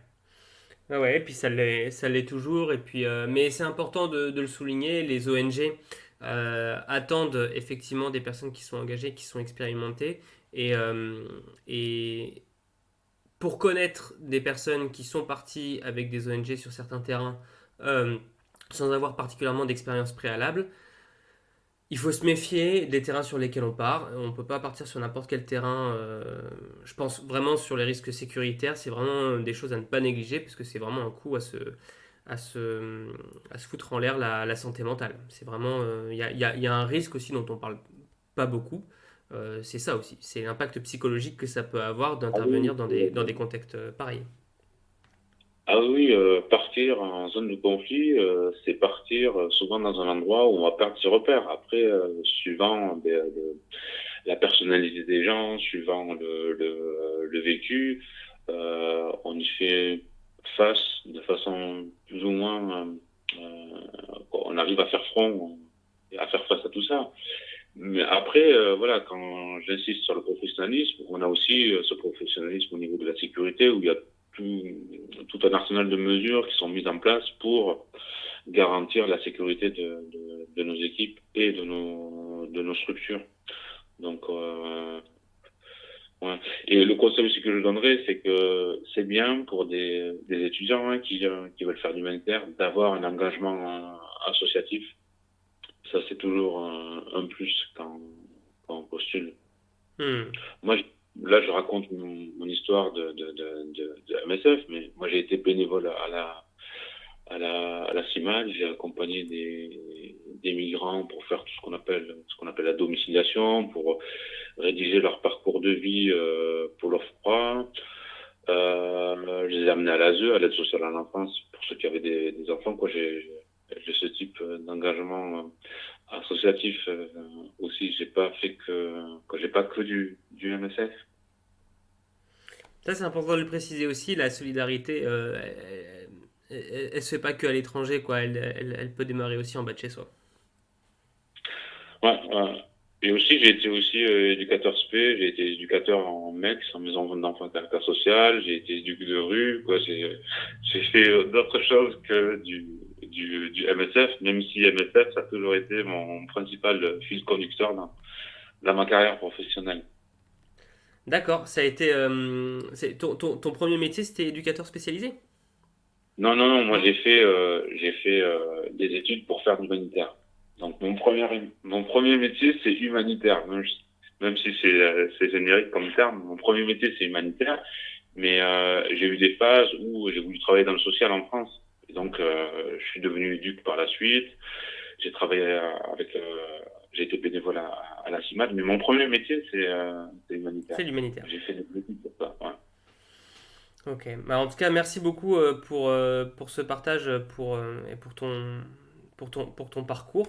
Ah ouais, et puis ça l'est toujours. Et puis, mais c'est important de le souligner. Les ONG attendent effectivement des personnes qui sont engagées, qui sont expérimentées. Et pour connaître des personnes qui sont parties avec des ONG sur certains terrains euh, sans avoir particulièrement d'expérience préalable, il faut se méfier des terrains sur lesquels on part. On ne peut pas partir sur n'importe quel terrain. Je pense vraiment sur les risques sécuritaires. C'est vraiment des choses à ne pas négliger parce que c'est vraiment un coup à se, à se foutre en l'air la santé mentale. C'est vraiment. Il y a un risque aussi dont on parle pas beaucoup. C'est ça aussi. C'est l'impact psychologique que ça peut avoir Ah d'intervenir oui, dans des contextes pareils. ah oui, partir en zone de conflit, c'est partir souvent dans un endroit où on va perdre ses repères. Après, suivant la personnalité des gens, suivant le vécu, on y fait face de façon plus ou moins. On arrive à faire front et à faire face à tout ça. Mais après, voilà, quand j'insiste sur le professionnalisme, on a aussi ce professionnalisme au niveau de la sécurité où il y a tout un arsenal de mesures qui sont mises en place pour garantir la sécurité de nos équipes et de nos structures. Donc, ouais. Et le conseil aussi que je donnerais, c'est que c'est bien pour des étudiants, hein, qui veulent faire de l'humanitaire d'avoir un engagement associatif. Ça, c'est toujours un plus quand on postule. Hmm. Moi, là, je raconte mon histoire de MSF, mais moi, j'ai été bénévole à la CIMAD. J'ai accompagné des migrants pour faire tout ce qu'on appelle la domiciliation, pour rédiger leur parcours de vie pour l'OFPRA. Je les ai amenés à l'ASE, à l'aide sociale à l'enfance, pour ceux qui avaient des enfants. Quoi, j'ai ce type d'engagement associatif aussi. J'ai pas que du MSF. Ça, c'est important de le préciser aussi, la solidarité, elle se fait pas qu'à l'étranger, quoi. Elle peut démarrer aussi en bas de chez soi. Ouais, ouais. Et aussi, j'ai été aussi éducateur SP, j'ai été éducateur en MEX, en maison d'enfants caractère social, j'ai été éduc de rue, quoi. J'ai fait d'autres choses que du MSF, même si MSF, ça a toujours été mon principal fil conducteur dans ma carrière professionnelle. D'accord, ça a été. Ton premier métier, c'était éducateur spécialisé? Non, non, non, moi Non. j'ai fait des études pour faire de l'humanitaire. Donc mon premier métier c'est humanitaire, même si c'est générique comme terme. Mon premier métier c'est humanitaire, mais j'ai eu des phases où j'ai voulu travailler dans le social en France. Et donc je suis devenu éduc par la suite. J'ai travaillé j'ai été bénévole à la CIMAD, mais mon premier métier c'est humanitaire. C'est l'humanitaire. J'ai fait des études pour ça. Ouais. Ok. Bah, en tout cas, merci beaucoup pour ce partage et pour ton parcours.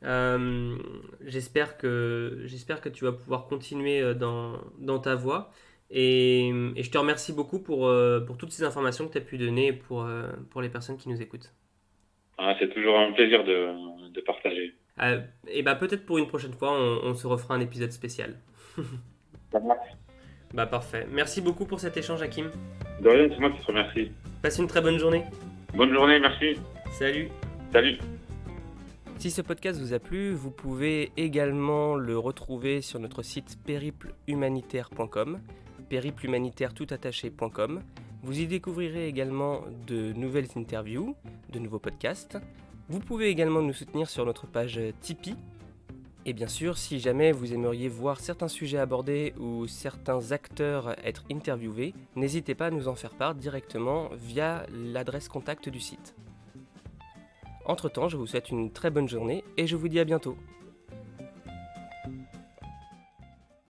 J'espère que tu vas pouvoir continuer dans ta voie. Et je te remercie beaucoup pour toutes ces informations que tu as pu donner pour les personnes qui nous écoutent. Ah, c'est toujours un plaisir de partager. Et bah peut-être pour une prochaine fois, on se refera un épisode spécial. Ça marche. Bah parfait. Merci beaucoup pour cet échange, Hakim. De rien, c'est moi qui te remercie. Passe une très bonne journée. Bonne journée, merci. Salut. Salut. Si ce podcast vous a plu, vous pouvez également le retrouver sur notre site périplehumanitaire.com, périplehumanitaire.com. Vous y découvrirez également de nouvelles interviews, de nouveaux podcasts. Vous pouvez également nous soutenir sur notre page Tipeee. Et bien sûr, si jamais vous aimeriez voir certains sujets abordés ou certains acteurs être interviewés, n'hésitez pas à nous en faire part directement via l'adresse contact du site. Entre-temps, je vous souhaite une très bonne journée et je vous dis à bientôt.